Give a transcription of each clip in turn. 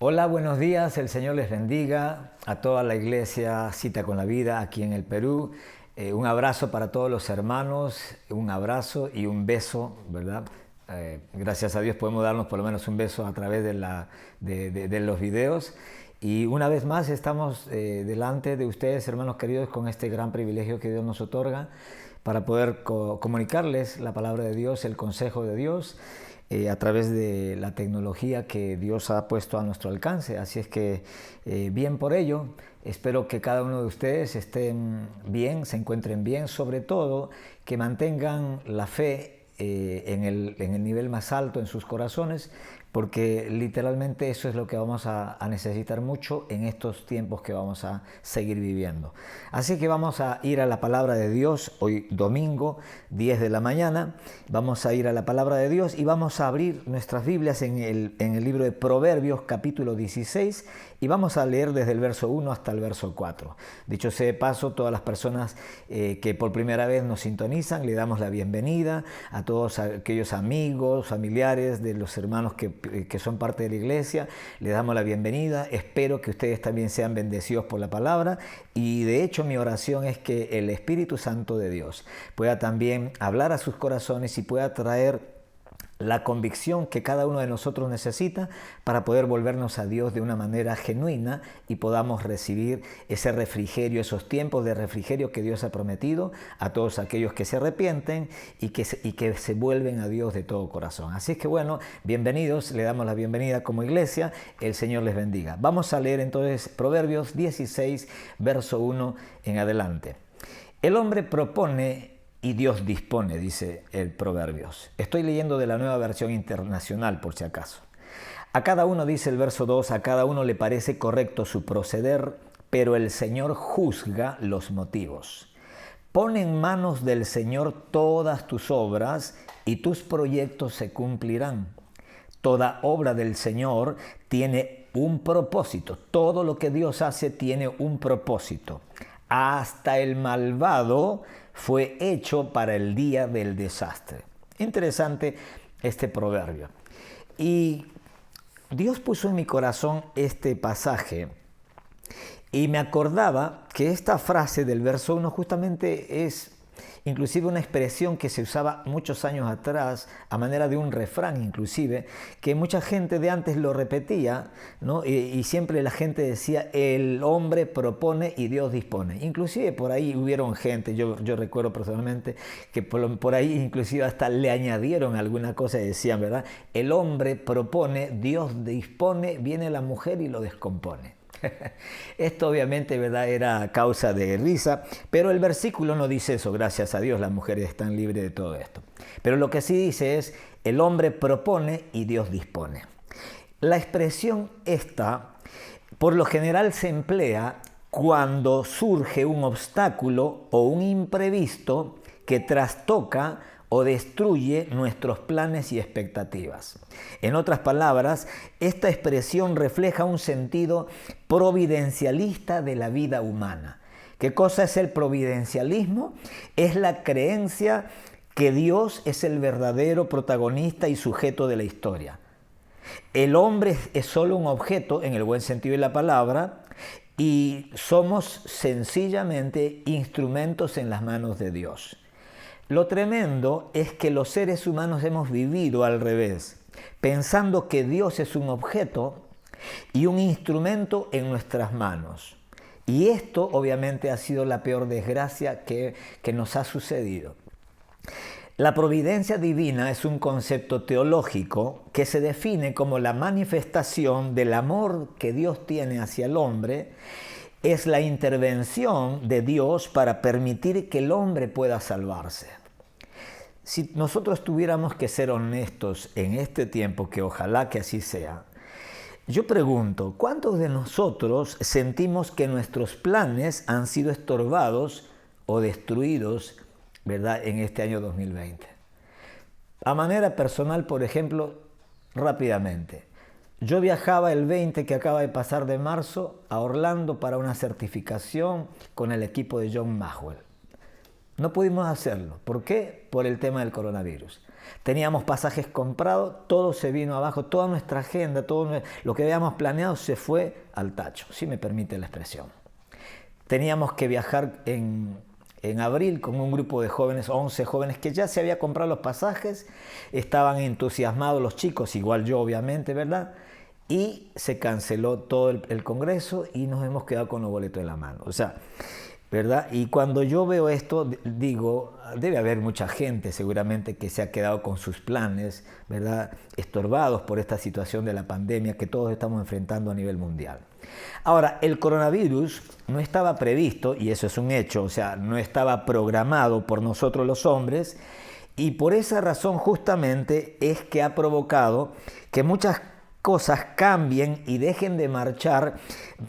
Hola, buenos días, el Señor les bendiga a toda la iglesia Cita con la Vida aquí en el Perú. Un abrazo para todos los hermanos, un abrazo y un beso, ¿verdad? Gracias a Dios podemos darnos por lo menos un beso a través de los videos. Y una vez más estamos delante de ustedes, hermanos queridos, con este gran privilegio que Dios nos otorga para poder comunicarles la palabra de Dios, el consejo de Dios, a través de la tecnología que Dios ha puesto a nuestro alcance. Así es que bien por ello, espero que cada uno de ustedes estén bien, se encuentren bien, sobre todo que mantengan la fe en el nivel más alto en sus corazones, porque literalmente eso es lo que vamos a necesitar mucho en estos tiempos que vamos a seguir viviendo. Así que vamos a ir a la palabra de Dios, hoy domingo, 10 de la mañana, vamos a ir a la palabra de Dios y vamos a abrir nuestras Biblias en el libro de Proverbios, capítulo 16, y vamos a leer desde el verso 1 hasta el verso 4. Dicho sea de paso, todas las personas que por primera vez nos sintonizan, le damos la bienvenida a todos aquellos amigos, familiares de los hermanos que son parte de la iglesia. Les damos la bienvenida. Espero que ustedes también sean bendecidos por la palabra, y de hecho mi oración es que el Espíritu Santo de Dios pueda también hablar a sus corazones y pueda traer la convicción que cada uno de nosotros necesita para poder volvernos a Dios de una manera genuina y podamos recibir ese refrigerio, esos tiempos de refrigerio que Dios ha prometido a todos aquellos que se arrepienten y que se vuelven a Dios de todo corazón. Así es que bueno, bienvenidos, le damos la bienvenida como iglesia, el Señor les bendiga. Vamos a leer entonces Proverbios 16, verso 1 en adelante. El hombre propone y Dios dispone, dice el Proverbios. Estoy leyendo de la Nueva Versión Internacional, por si acaso. A cada uno, dice el verso 2, a cada uno le parece correcto su proceder, pero el Señor juzga los motivos. Pon en manos del Señor todas tus obras y tus proyectos se cumplirán. Toda obra del Señor tiene un propósito. Todo lo que Dios hace tiene un propósito. Hasta el malvado fue hecho para el día del desastre. Interesante este proverbio. Y Dios puso en mi corazón este pasaje y me acordaba que esta frase del verso 1 justamente es inclusive una expresión que se usaba muchos años atrás, a manera de un refrán inclusive, que mucha gente de antes lo repetía, ¿no? Y siempre la gente decía, el hombre propone y Dios dispone. Inclusive por ahí hubieron gente, yo recuerdo personalmente, que por ahí inclusive hasta le añadieron alguna cosa y decían, ¿verdad? El hombre propone, Dios dispone, viene la mujer y lo descompone. Esto obviamente, ¿verdad?, era causa de risa, pero el versículo no dice eso. Gracias a Dios las mujeres están libres de todo esto. Pero lo que sí dice es, el hombre propone y Dios dispone. La expresión esta, por lo general se emplea cuando surge un obstáculo o un imprevisto que trastoca o destruye nuestros planes y expectativas. En otras palabras, esta expresión refleja un sentido providencialista de la vida humana. ¿Qué cosa es el providencialismo? Es la creencia que Dios es el verdadero protagonista y sujeto de la historia. El hombre es solo un objeto, en el buen sentido de la palabra, y somos sencillamente instrumentos en las manos de Dios. Lo tremendo es que los seres humanos hemos vivido al revés, pensando que Dios es un objeto y un instrumento en nuestras manos. Y esto obviamente ha sido la peor desgracia que nos ha sucedido. La providencia divina es un concepto teológico que se define como la manifestación del amor que Dios tiene hacia el hombre. Es la intervención de Dios para permitir que el hombre pueda salvarse. Si nosotros tuviéramos que ser honestos en este tiempo, que ojalá que así sea, yo pregunto, ¿cuántos de nosotros sentimos que nuestros planes han sido estorbados o destruidos, ¿verdad?, en este año 2020? A manera personal, por ejemplo, rápidamente, yo viajaba el 20 que acaba de pasar de marzo a Orlando para una certificación con el equipo de John Maxwell. No pudimos hacerlo. ¿Por qué? Por el tema del coronavirus. Teníamos pasajes comprados, todo se vino abajo, toda nuestra agenda, todo lo que habíamos planeado se fue al tacho, si me permite la expresión. Teníamos que viajar en abril con un grupo de jóvenes, 11 jóvenes, que ya se había comprado los pasajes, estaban entusiasmados los chicos, igual yo obviamente, ¿verdad? Y se canceló todo el congreso y nos hemos quedado con los boletos en la mano. O sea, ¿verdad? Y cuando yo veo esto, digo, debe haber mucha gente seguramente que se ha quedado con sus planes, ¿verdad? Estorbados por esta situación de la pandemia que todos estamos enfrentando a nivel mundial. Ahora, el coronavirus no estaba previsto, y eso es un hecho, o sea, no estaba programado por nosotros los hombres, y por esa razón justamente es que ha provocado que muchas cosas cambien y dejen de marchar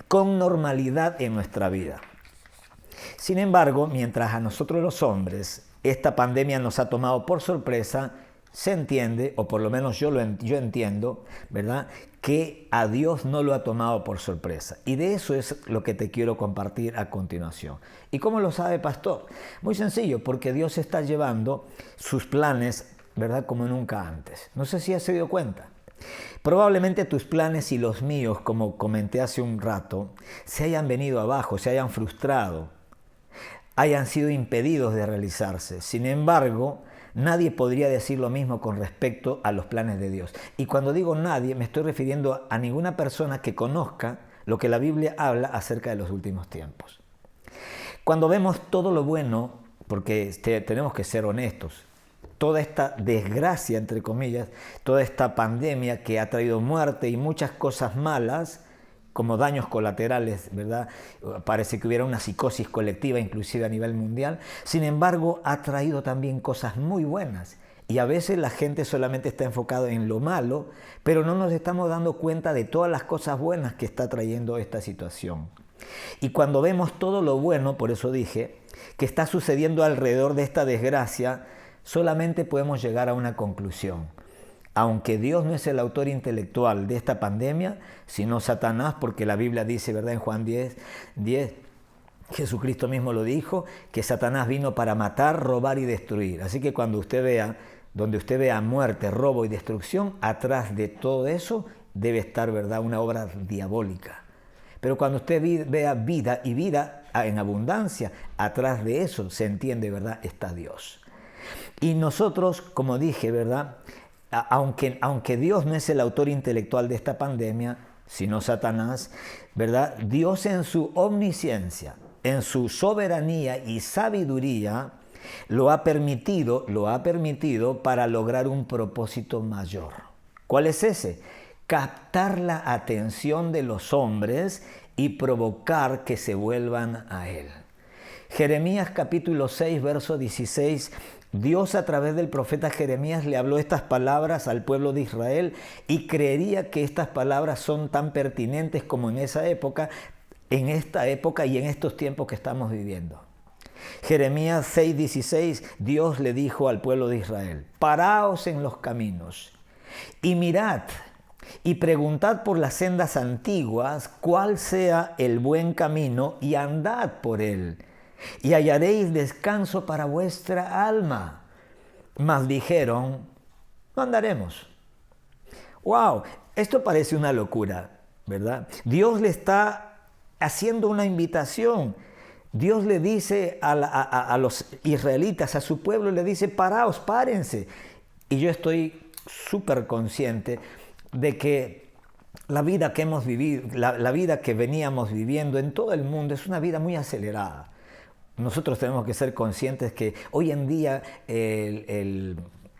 con normalidad en nuestra vida. Sin embargo, mientras a nosotros los hombres esta pandemia nos ha tomado por sorpresa, se entiende, o por lo menos yo entiendo, ¿verdad?, que a Dios no lo ha tomado por sorpresa. Y de eso es lo que te quiero compartir a continuación. ¿Y cómo lo sabe, pastor? Muy sencillo, porque Dios está llevando sus planes, ¿verdad?, como nunca antes. No sé si has dado cuenta. Probablemente tus planes y los míos, como comenté hace un rato, se hayan venido abajo, se hayan frustrado, hayan sido impedidos de realizarse. Sin embargo, nadie podría decir lo mismo con respecto a los planes de Dios. Y cuando digo nadie, me estoy refiriendo a ninguna persona que conozca lo que la Biblia habla acerca de los últimos tiempos. Cuando vemos todo lo bueno, porque tenemos que ser honestos, toda esta desgracia, entre comillas, toda esta pandemia que ha traído muerte y muchas cosas malas, como daños colaterales, ¿verdad? Parece que hubiera una psicosis colectiva, inclusive a nivel mundial. Sin embargo, ha traído también cosas muy buenas. Y a veces la gente solamente está enfocada en lo malo, pero no nos estamos dando cuenta de todas las cosas buenas que está trayendo esta situación. Y cuando vemos todo lo bueno, por eso dije, que está sucediendo alrededor de esta desgracia, solamente podemos llegar a una conclusión. Aunque Dios no es el autor intelectual de esta pandemia, sino Satanás, porque la Biblia dice, ¿verdad?, en Juan 10, Jesucristo mismo lo dijo, que Satanás vino para matar, robar y destruir. Así que cuando usted vea, donde usted vea muerte, robo y destrucción, atrás de todo eso debe estar, ¿verdad?, una obra diabólica. Pero cuando usted vea vida y vida en abundancia, atrás de eso se entiende, ¿verdad?, está Dios. Y nosotros, como dije, ¿verdad?, aunque Dios no es el autor intelectual de esta pandemia, sino Satanás, ¿verdad?, Dios en su omnisciencia, en su soberanía y sabiduría, lo ha permitido para lograr un propósito mayor. ¿Cuál es ese? Captar la atención de los hombres y provocar que se vuelvan a Él. Jeremías capítulo 6, verso 16, Dios a través del profeta Jeremías le habló estas palabras al pueblo de Israel y creería que estas palabras son tan pertinentes como en esta época y en estos tiempos que estamos viviendo. Jeremías 6:16, Dios le dijo al pueblo de Israel: paraos en los caminos y mirad y preguntad por las sendas antiguas cuál sea el buen camino y andad por él. Y hallaréis descanso para vuestra alma. Mas dijeron: no andaremos. ¡Wow! Esto parece una locura, ¿verdad? Dios le está haciendo una invitación. Dios le dice a los israelitas, a su pueblo, le dice: paraos, párense. Y yo estoy súper consciente de que la vida que hemos vivido, la vida que veníamos viviendo en todo el mundo es una vida muy acelerada. Nosotros tenemos que ser conscientes que hoy en día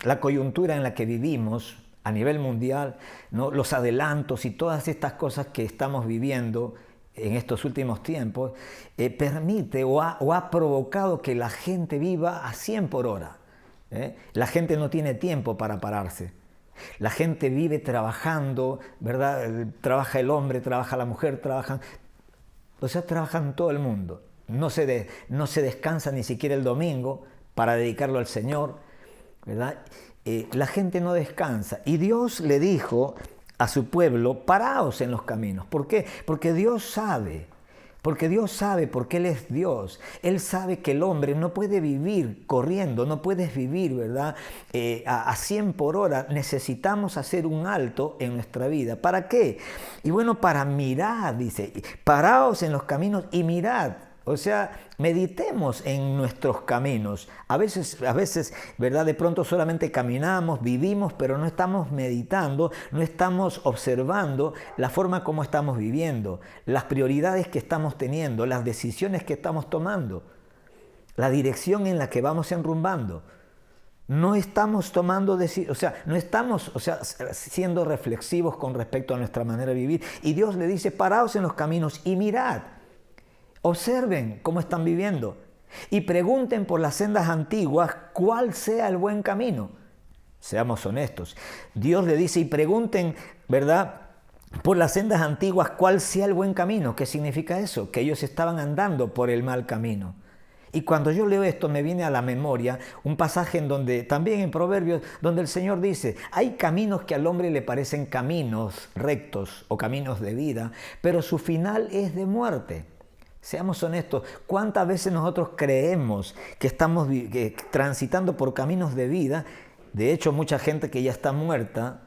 la coyuntura en la que vivimos a nivel mundial, ¿no?, los adelantos y todas estas cosas que estamos viviendo en estos últimos tiempos, permite o ha provocado que la gente viva a 100 por hora. La gente no tiene tiempo para pararse. La gente vive trabajando, ¿verdad? Trabaja el hombre, trabaja la mujer, trabajan todo el mundo. No se descansa ni siquiera el domingo para dedicarlo al Señor, ¿verdad? La gente no descansa. Y Dios le dijo a su pueblo: paraos en los caminos. ¿Por qué? Porque Dios sabe Porque Dios sabe, porque Él es Dios. Él sabe que el hombre no puede vivir corriendo, no puedes vivir, ¿verdad? A 100 por hora. Necesitamos hacer un alto en nuestra vida. ¿Para qué? Y bueno, para mirar, dice, paraos en los caminos y mirad. O sea, meditemos en nuestros caminos. A veces, ¿verdad? De pronto solamente caminamos, vivimos, pero no estamos meditando, no estamos observando la forma como estamos viviendo, las prioridades que estamos teniendo, las decisiones que estamos tomando, la dirección en la que vamos enrumbando. No estamos tomando no estamos siendo reflexivos con respecto a nuestra manera de vivir. Y Dios le dice, paraos en los caminos y mirad. Observen cómo están viviendo y pregunten por las sendas antiguas cuál sea el buen camino. Seamos honestos. Dios le dice y pregunten, ¿verdad?, por las sendas antiguas cuál sea el buen camino. ¿Qué significa eso? Que ellos estaban andando por el mal camino. Y cuando yo leo esto me viene a la memoria un pasaje en donde, también en Proverbios, donde el Señor dice, hay caminos que al hombre le parecen caminos rectos o caminos de vida, pero su final es de muerte. Seamos honestos, ¿cuántas veces nosotros creemos que estamos transitando por caminos de vida? De hecho, mucha gente que ya está muerta,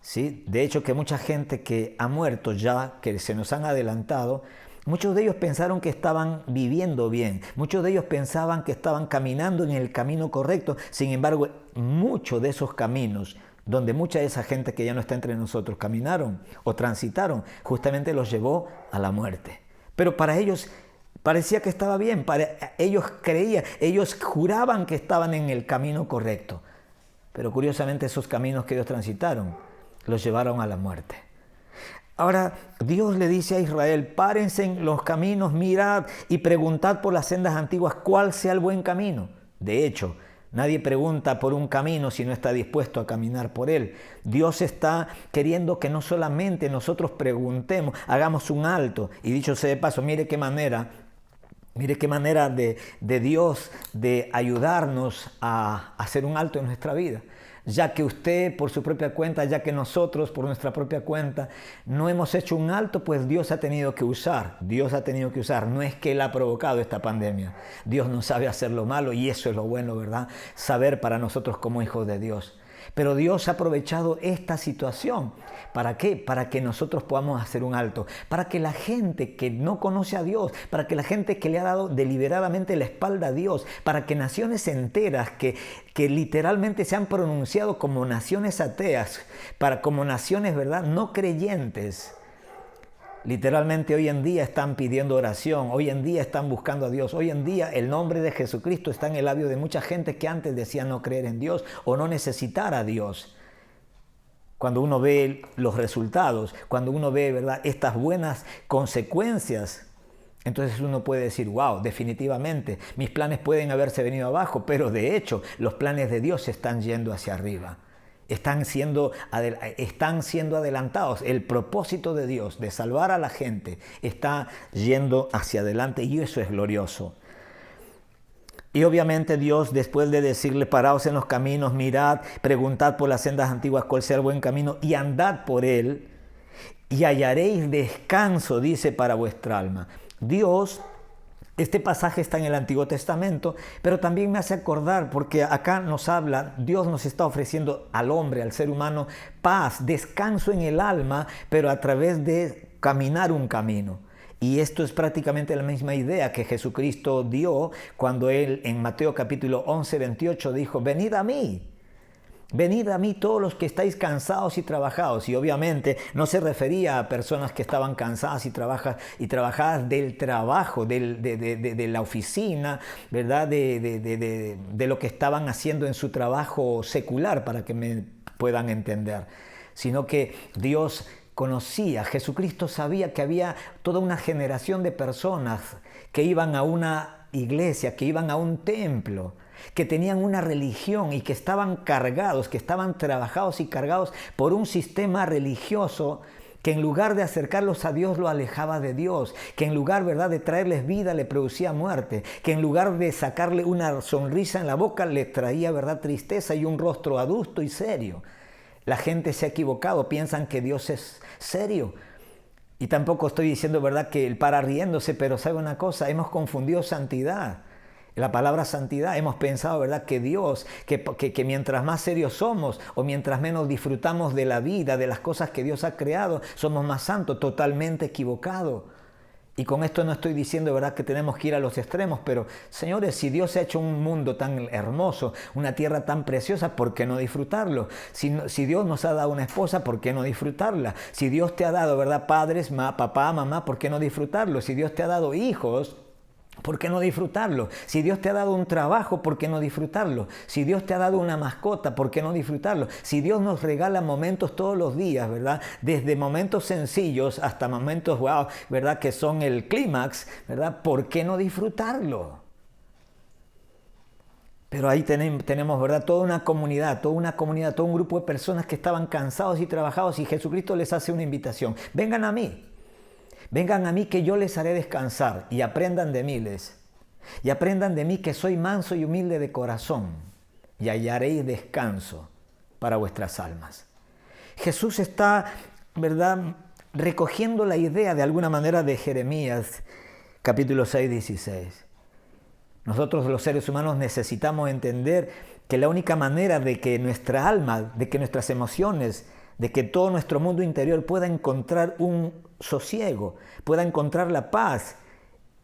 ¿sí? De hecho, que mucha gente que ha muerto ya, que se nos han adelantado, muchos de ellos pensaron que estaban viviendo bien, muchos de ellos pensaban que estaban caminando en el camino correcto. Sin embargo, muchos de esos caminos donde mucha de esa gente que ya no está entre nosotros caminaron o transitaron, justamente los llevó a la muerte. Pero para ellos parecía que estaba bien, ellos creían, ellos juraban que estaban en el camino correcto. Pero curiosamente esos caminos que ellos transitaron los llevaron a la muerte. Ahora Dios le dice a Israel, párense en los caminos, mirad y preguntad por las sendas antiguas cuál sea el buen camino. De hecho, nadie pregunta por un camino si no está dispuesto a caminar por él. Dios está queriendo que no solamente nosotros preguntemos, hagamos un alto. Y dicho sea de paso, mire qué manera de Dios de ayudarnos a hacer un alto en nuestra vida. Ya que usted por su propia cuenta, ya que nosotros por nuestra propia cuenta no hemos hecho un alto, pues Dios ha tenido que usar. No es que Él ha provocado esta pandemia. Dios no sabe hacer lo malo y eso es lo bueno, ¿verdad? Saber para nosotros como hijos de Dios. Pero Dios ha aprovechado esta situación. ¿Para qué? Para que nosotros podamos hacer un alto. Para que la gente que no conoce a Dios, para que la gente que le ha dado deliberadamente la espalda a Dios, para que naciones enteras que literalmente se han pronunciado como naciones ateas, como naciones, ¿verdad?, no creyentes, literalmente hoy en día están pidiendo oración, hoy en día están buscando a Dios, hoy en día el nombre de Jesucristo está en el labio de mucha gente que antes decía no creer en Dios o no necesitar a Dios. Cuando uno ve los resultados, cuando uno ve, ¿verdad?, estas buenas consecuencias, entonces uno puede decir, wow, definitivamente, mis planes pueden haberse venido abajo, pero de hecho los planes de Dios se están yendo hacia arriba. Están siendo adelantados. El propósito de Dios de salvar a la gente está yendo hacia adelante y eso es glorioso. Y obviamente Dios, después de decirle, paraos en los caminos, mirad, preguntad por las sendas antiguas cuál sea el buen camino y andad por él y hallaréis descanso, dice, para vuestra alma. Dios, este pasaje está en el Antiguo Testamento, pero también me hace acordar, porque acá nos habla, Dios nos está ofreciendo al hombre, al ser humano, paz, descanso en el alma, pero a través de caminar un camino. Y esto es prácticamente la misma idea que Jesucristo dio cuando Él en Mateo capítulo 11, 28 dijo, venid a mí todos los que estáis cansados y trabajados. Y obviamente no se refería a personas que estaban cansadas y trabajadas del trabajo, de la oficina, ¿verdad? De lo que estaban haciendo en su trabajo secular, para que me puedan entender. Sino que Dios conocía, Jesucristo sabía que había toda una generación de personas que iban a una iglesia, que iban a un templo, que tenían una religión y que estaban cargados, que estaban trabajados y cargados por un sistema religioso que en lugar de acercarlos a Dios lo alejaba de Dios, que en lugar, ¿verdad?, de traerles vida le producía muerte, que en lugar de sacarle una sonrisa en la boca le traía, ¿verdad?, tristeza y un rostro adusto y serio. La gente se ha equivocado, piensan que Dios es serio. Y tampoco estoy diciendo, ¿verdad?, que el para riéndose, pero ¿sabe una cosa? Hemos confundido santidad. La palabra santidad, hemos pensado, ¿verdad?, que Dios, que mientras más serios somos o mientras menos disfrutamos de la vida, de las cosas que Dios ha creado, somos más santos. Totalmente equivocado. Y con esto no estoy diciendo, ¿verdad?, que tenemos que ir a los extremos, pero señores, si Dios ha hecho un mundo tan hermoso, una tierra tan preciosa, ¿por qué no disfrutarlo? Si Dios nos ha dado una esposa, ¿por qué no disfrutarla? Si Dios te ha dado, ¿verdad?, padres, papá, mamá, ¿por qué no disfrutarlo? Si Dios te ha dado hijos, ¿por qué no disfrutarlo? Si Dios te ha dado un trabajo, ¿por qué no disfrutarlo? Si Dios te ha dado una mascota, ¿por qué no disfrutarlo? Si Dios nos regala momentos todos los días, ¿verdad? Desde momentos sencillos hasta momentos, wow, ¿verdad?, que son el clímax, ¿verdad? ¿Por qué no disfrutarlo? Pero ahí tenemos, ¿verdad?, toda una comunidad, todo un grupo de personas que estaban cansados y trabajados, y Jesucristo les hace una invitación. Vengan a mí. Vengan a mí que yo les haré descansar, y aprendan de mí, y aprendan de mí que soy manso y humilde de corazón, y hallaréis descanso para vuestras almas. Jesús está, ¿verdad?, recogiendo la idea de alguna manera de Jeremías, capítulo 6, 16. Nosotros los seres humanos necesitamos entender que la única manera de que nuestra alma, de que nuestras emociones, de que todo nuestro mundo interior pueda encontrar un sosiego, pueda encontrar la paz,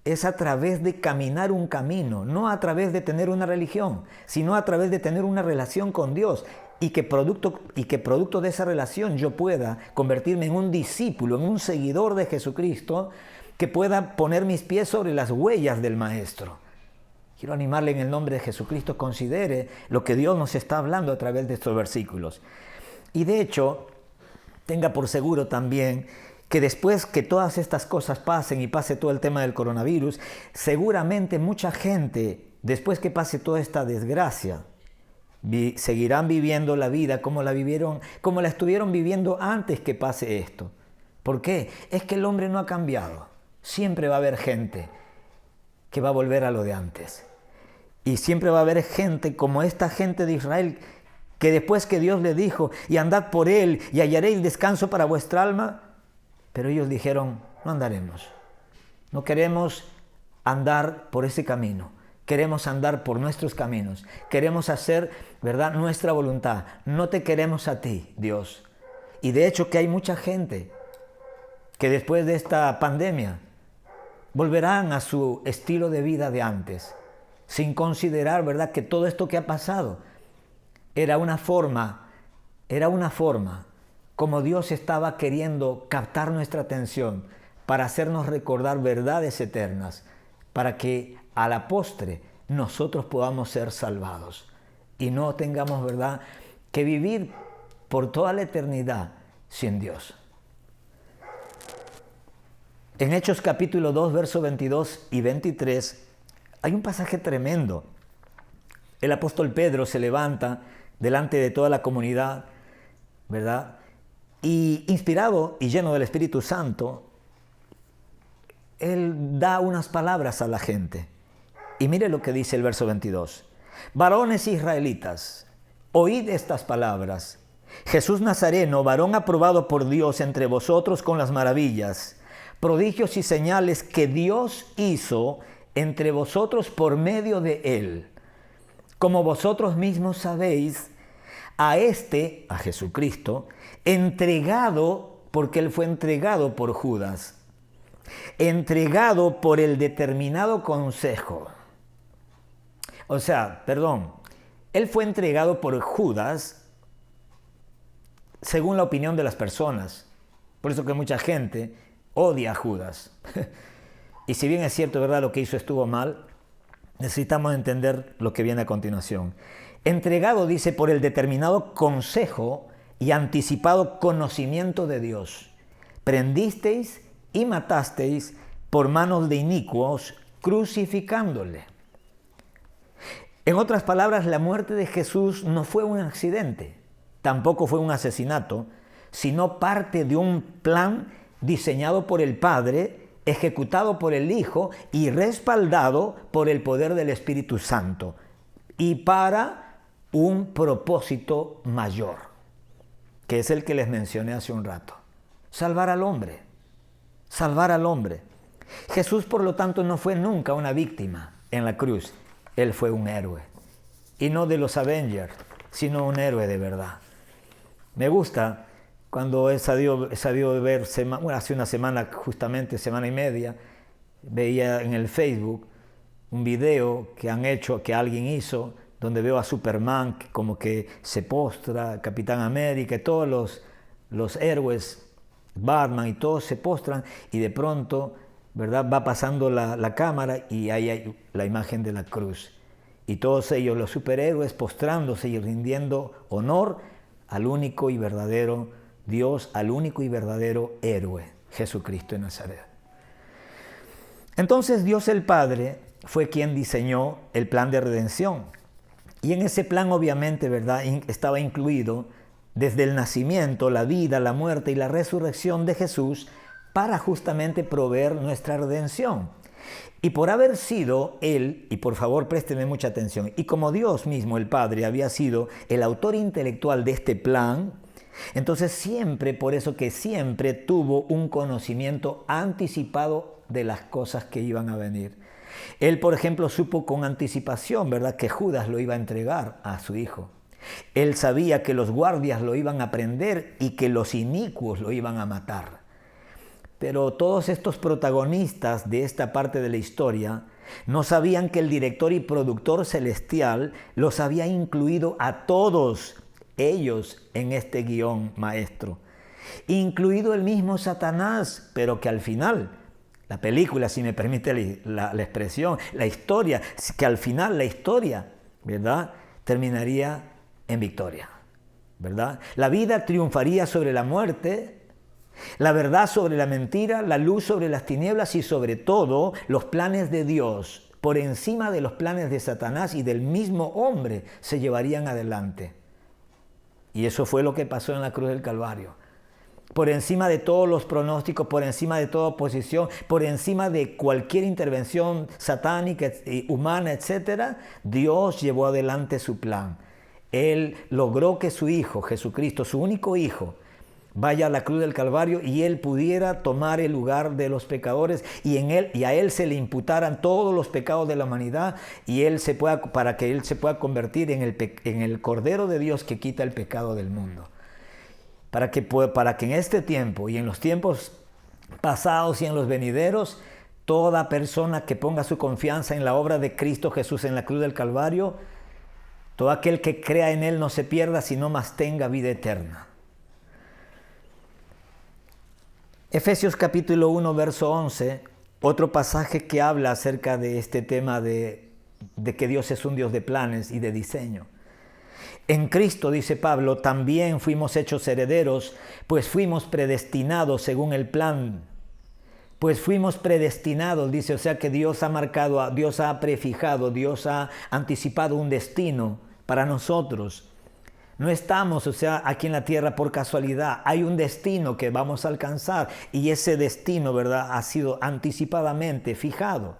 es a través de caminar un camino, no a través de tener una religión, sino a través de tener una relación con Dios, y que producto de esa relación yo pueda convertirme en un discípulo, en un seguidor de Jesucristo, que pueda poner mis pies sobre las huellas del Maestro. Quiero animarle en el nombre de Jesucristo, considere lo que Dios nos está hablando a través de estos versículos. Y de hecho, tenga por seguro también que después que todas estas cosas pasen y pase todo el tema del coronavirus, seguramente mucha gente, después que pase toda esta desgracia, seguirán viviendo la vida como la estuvieron viviendo antes que pase esto. ¿Por qué? Es que el hombre no ha cambiado. Siempre va a haber gente que va a volver a lo de antes. Y siempre va a haber gente como esta gente de Israel, que después que Dios le dijo, y andad por él y hallaréis descanso para vuestra alma, pero ellos dijeron, no andaremos. No queremos andar por ese camino. Queremos andar por nuestros caminos. Queremos hacer, ¿verdad?, nuestra voluntad. No te queremos a ti, Dios. Y de hecho que hay mucha gente que después de esta pandemia volverán a su estilo de vida de antes, sin considerar, ¿verdad?, que todo esto que ha pasado era una forma como Dios estaba queriendo captar nuestra atención para hacernos recordar verdades eternas, para que a la postre nosotros podamos ser salvados y no tengamos, ¿verdad?, que vivir por toda la eternidad sin Dios. En Hechos capítulo 2, versos 22 y 23, hay un pasaje tremendo. El apóstol Pedro se levanta delante de toda la comunidad, ¿verdad?, y inspirado y lleno del Espíritu Santo, él da unas palabras a la gente. Y mire lo que dice el verso 22. Varones israelitas, oíd estas palabras. Jesús Nazareno, varón aprobado por Dios entre vosotros con las maravillas, prodigios y señales que Dios hizo entre vosotros por medio de él. Como vosotros mismos sabéis, a Jesucristo, entregado, porque él fue entregado por Judas, entregado por el determinado consejo. Él fue entregado por Judas según la opinión de las personas. Por eso que mucha gente odia a Judas. Y si bien es cierto, ¿verdad?, lo que hizo estuvo mal, necesitamos entender lo que viene a continuación. Entregado, dice, por el determinado consejo y anticipado conocimiento de Dios. Prendisteis y matasteis por manos de inicuos, crucificándole. En otras palabras, la muerte de Jesús no fue un accidente, tampoco fue un asesinato, sino parte de un plan diseñado por el Padre, ejecutado por el Hijo y respaldado por el poder del Espíritu Santo, y para un propósito mayor, que es el que les mencioné hace un rato: salvar al hombre. salvar al hombre. Jesús, por lo tanto, no fue nunca una víctima en la cruz. Él fue un héroe. Y no de los Avengers, sino un héroe de verdad. Me gusta cuando he sabido ver, hace una semana, justamente semana y media, veía en el Facebook un video que alguien hizo, donde veo a Superman como que se postra, Capitán América, y todos los héroes, Batman y todos se postran, y de pronto, ¿verdad?, va pasando la cámara y ahí hay la imagen de la cruz. Y todos ellos, los superhéroes, postrándose y rindiendo honor al único y verdadero Dios, al único y verdadero héroe, Jesucristo de Nazaret. Entonces Dios el Padre fue quien diseñó el plan de redención. Y en ese plan, obviamente, ¿verdad?, estaba incluido desde el nacimiento, la vida, la muerte y la resurrección de Jesús para justamente proveer nuestra redención. Y por haber sido Él, y por favor présteme mucha atención, y como Dios mismo, el Padre, había sido el autor intelectual de este plan, entonces por eso que siempre tuvo un conocimiento anticipado de las cosas que iban a venir. Él, por ejemplo, supo con anticipación, ¿verdad?, que Judas lo iba a entregar a su hijo. Él sabía que los guardias lo iban a prender y que los inicuos lo iban a matar. Pero todos estos protagonistas de esta parte de la historia no sabían que el director y productor celestial los había incluido a todos ellos en este guión maestro, incluido el mismo Satanás, pero que al final, la película, si me permite la expresión, la historia, que al final la historia, ¿verdad?, terminaría en victoria, ¿verdad? La vida triunfaría sobre la muerte, la verdad sobre la mentira, la luz sobre las tinieblas y sobre todo los planes de Dios por encima de los planes de Satanás y del mismo hombre se llevarían adelante. Y eso fue lo que pasó en la cruz del Calvario. Por encima de todos los pronósticos, por encima de toda oposición, por encima de cualquier intervención satánica, humana, etc., Dios llevó adelante su plan. Él logró que su Hijo, Jesucristo, su único Hijo, vaya a la cruz del Calvario y Él pudiera tomar el lugar de los pecadores y a Él se le imputaran todos los pecados de la humanidad y para que Él se pueda convertir en el Cordero de Dios que quita el pecado del mundo. Para que en este tiempo y en los tiempos pasados y en los venideros, toda persona que ponga su confianza en la obra de Cristo Jesús en la cruz del Calvario, todo aquel que crea en Él no se pierda, sino más tenga vida eterna. Efesios capítulo 1, verso 11, otro pasaje que habla acerca de este tema de que Dios es un Dios de planes y de diseño. En Cristo, dice Pablo, también fuimos hechos herederos, pues fuimos predestinados según el plan. Pues fuimos predestinados, dice, o sea que Dios ha marcado, Dios ha prefijado, Dios ha anticipado un destino para nosotros. No estamos, aquí en la tierra por casualidad. Hay un destino que vamos a alcanzar y ese destino, ¿verdad?, ha sido anticipadamente fijado.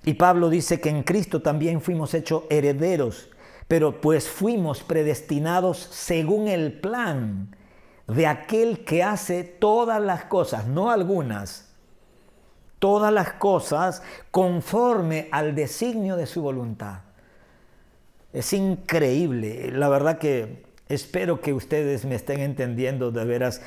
Y Pablo dice que en Cristo también fuimos hechos herederos, pero pues fuimos predestinados según el plan de aquel que hace todas las cosas, no algunas, todas las cosas conforme al designio de su voluntad. Es increíble, la verdad que espero que ustedes me estén entendiendo de veras.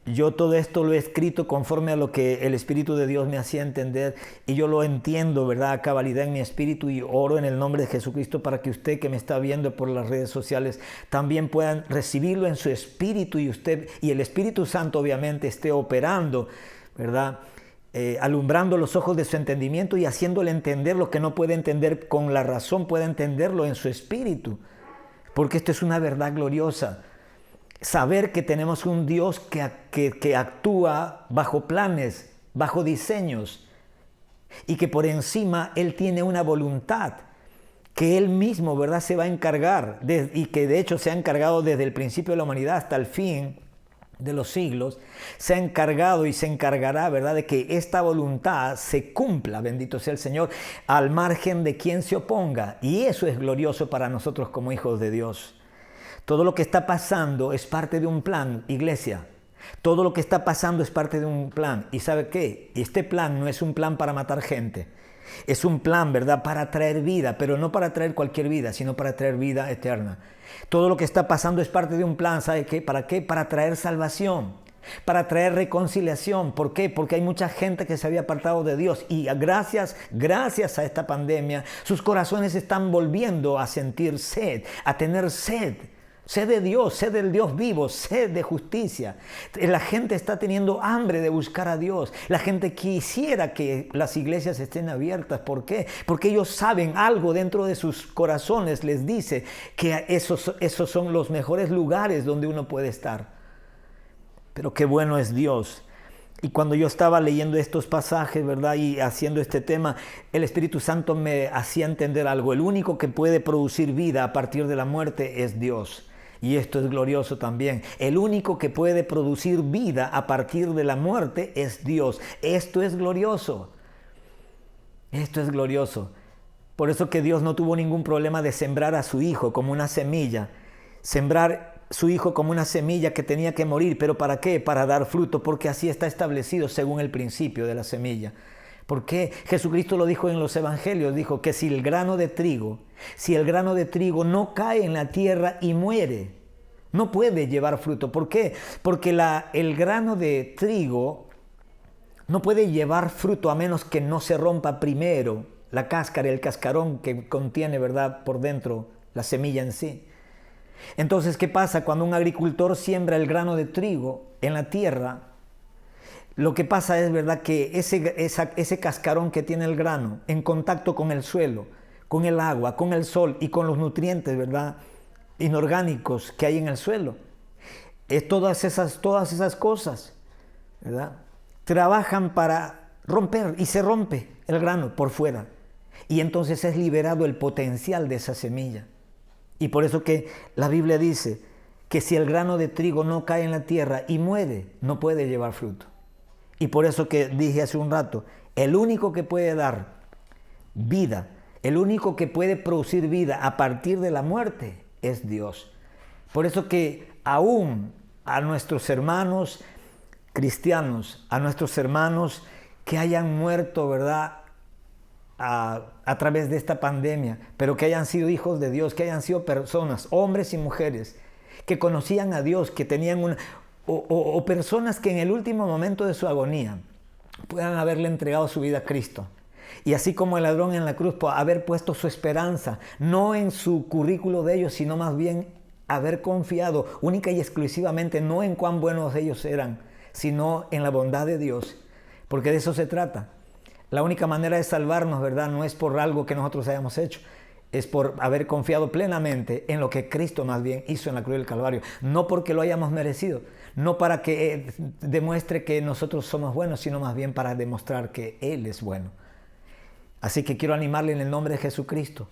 Yo todo esto lo he escrito conforme a lo que el Espíritu de Dios me hacía entender y yo lo entiendo, ¿verdad?, a cabalidad en mi espíritu y oro en el nombre de Jesucristo para que usted que me está viendo por las redes sociales también puedan recibirlo en su espíritu y usted y el Espíritu Santo obviamente esté operando, ¿verdad?, alumbrando los ojos de su entendimiento y haciéndole entender lo que no puede entender con la razón, puede entenderlo en su espíritu, porque esto es una verdad gloriosa. Saber que tenemos un Dios que actúa bajo planes, bajo diseños, y que por encima Él tiene una voluntad que Él mismo, ¿verdad?, se va a encargar, y que de hecho se ha encargado desde el principio de la humanidad hasta el fin de los siglos, se ha encargado y se encargará, ¿verdad?, de que esta voluntad se cumpla, bendito sea el Señor, al margen de quien se oponga. Y eso es glorioso para nosotros como hijos de Dios. Todo lo que está pasando es parte de un plan, iglesia. Todo lo que está pasando es parte de un plan. ¿Y sabe qué? Este plan no es un plan para matar gente. Es un plan, ¿verdad?, para traer vida, pero no para traer cualquier vida, sino para traer vida eterna. Todo lo que está pasando es parte de un plan, ¿sabe qué? ¿Para qué? Para traer salvación, para traer reconciliación. ¿Por qué? Porque hay mucha gente que se había apartado de Dios y gracias a esta pandemia, sus corazones están volviendo a sentir sed, a tener sed. Sed de Dios, sed del Dios vivo, sed de justicia. La gente está teniendo hambre de buscar a Dios. La gente quisiera que las iglesias estén abiertas. ¿Por qué? Porque ellos saben, algo dentro de sus corazones les dice que esos son los mejores lugares donde uno puede estar. Pero qué bueno es Dios. Y cuando yo estaba leyendo estos pasajes, ¿verdad?, y haciendo este tema, el Espíritu Santo me hacía entender algo. El único que puede producir vida a partir de la muerte es Dios. Y esto es glorioso también. El único que puede producir vida a partir de la muerte es Dios. Esto es glorioso. Esto es glorioso. Por eso que Dios no tuvo ningún problema de sembrar a su hijo como una semilla. Sembrar su hijo como una semilla que tenía que morir. ¿Pero para qué? Para dar fruto, porque así está establecido según el principio de la semilla. ¿Por qué? Jesucristo lo dijo en los evangelios, dijo que si el grano de trigo no cae en la tierra y muere, no puede llevar fruto. ¿Por qué? Porque el grano de trigo no puede llevar fruto a menos que no se rompa primero la cáscara, el cascarón que contiene, ¿verdad?, por dentro la semilla en sí. Entonces, ¿qué pasa? Cuando un agricultor siembra el grano de trigo en la tierra, lo que pasa es, ¿verdad?, que ese cascarón que tiene el grano en contacto con el suelo, con el agua, con el sol y con los nutrientes, ¿verdad?, inorgánicos que hay en el suelo, todas esas cosas, ¿verdad?, trabajan para romper y se rompe el grano por fuera. Y entonces es liberado el potencial de esa semilla. Y por eso que la Biblia dice que si el grano de trigo no cae en la tierra y muere, no puede llevar fruto. Y por eso que dije hace un rato, el único que puede dar vida, el único que puede producir vida a partir de la muerte es Dios. Por eso que aún a nuestros hermanos cristianos, a nuestros hermanos que hayan muerto, ¿verdad?, a través de esta pandemia, pero que hayan sido hijos de Dios, que hayan sido personas, hombres y mujeres, que conocían a Dios, que tenían o personas que en el último momento de su agonía puedan haberle entregado su vida a Cristo. Y así como el ladrón en la cruz, haber puesto su esperanza, no en su currículo de ellos, sino más bien haber confiado única y exclusivamente, no en cuán buenos ellos eran, sino en la bondad de Dios. Porque de eso se trata. La única manera de salvarnos, ¿verdad?, no es por algo que nosotros hayamos hecho, es por haber confiado plenamente en lo que Cristo más bien hizo en la cruz del Calvario. No porque lo hayamos merecido, no para que demuestre que nosotros somos buenos, sino más bien para demostrar que Él es bueno. Así que quiero animarle en el nombre de Jesucristo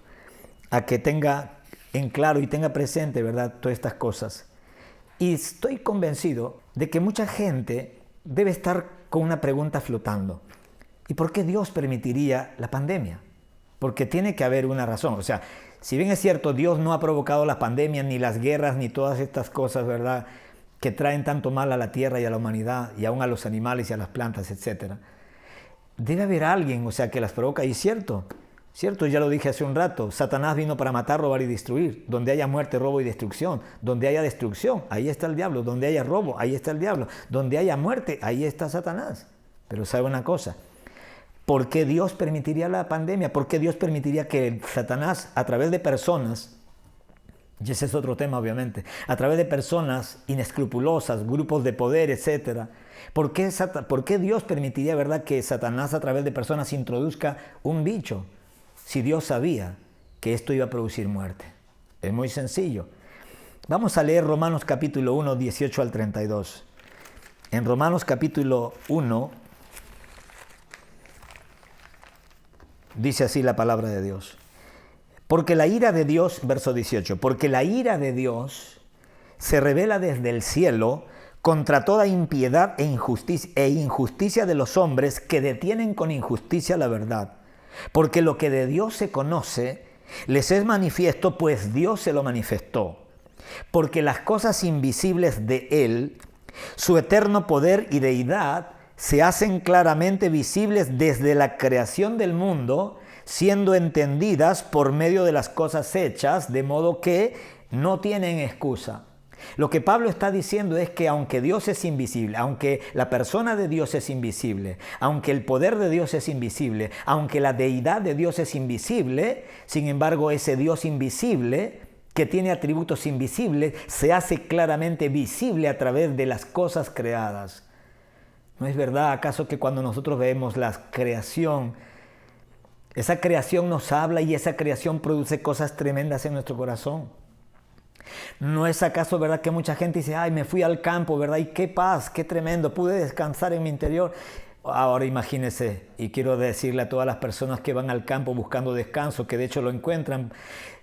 a que tenga en claro y tenga presente, ¿verdad?, todas estas cosas. Y estoy convencido de que mucha gente debe estar con una pregunta flotando. ¿Y por qué Dios permitiría la pandemia? Porque tiene que haber una razón. O sea, si bien es cierto, Dios no ha provocado las pandemias, ni las guerras, ni todas estas cosas, ¿verdad?, que traen tanto mal a la tierra y a la humanidad, y aún a los animales y a las plantas, etc. Debe haber alguien, o sea, que las provoca. Y cierto, ya lo dije hace un rato, Satanás vino para matar, robar y destruir. Donde haya muerte, robo y destrucción. Donde haya destrucción, ahí está el diablo. Donde haya robo, ahí está el diablo. Donde haya muerte, ahí está Satanás. Pero sabe una cosa, ¿por qué Dios permitiría la pandemia? ¿Por qué Dios permitiría que Satanás, a través de personas, y ese es otro tema obviamente, a través de personas inescrupulosas, grupos de poder, etc., ¿por qué Dios permitiría, verdad, que Satanás a través de personas introduzca un bicho si Dios sabía que esto iba a producir muerte? Es muy sencillo. Vamos a leer Romanos capítulo 1, 18 al 32. En Romanos capítulo 1, dice así la palabra de Dios. Porque la ira de Dios, verso 18, porque la ira de Dios se revela desde el cielo contra toda impiedad e injusticia de los hombres que detienen con injusticia la verdad. Porque lo que de Dios se conoce les es manifiesto, pues Dios se lo manifestó. Porque las cosas invisibles de Él, Su eterno poder y deidad se hacen claramente visibles desde la creación del mundo, siendo entendidas por medio de las cosas hechas, de modo que no tienen excusa. Lo que Pablo está diciendo es que aunque Dios es invisible, aunque la persona de Dios es invisible, aunque el poder de Dios es invisible, aunque la deidad de Dios es invisible, sin embargo ese Dios invisible, que tiene atributos invisibles, se hace claramente visible a través de las cosas creadas. ¿No es verdad acaso que cuando nosotros vemos la creación, esa creación nos habla y esa creación produce cosas tremendas en nuestro corazón? ¿No es acaso verdad que mucha gente dice, ay, me fui al campo, ¿verdad? Y qué paz, qué tremendo, pude descansar en mi interior? Ahora imagínense, y quiero decirle a todas las personas que van al campo buscando descanso, que de hecho lo encuentran,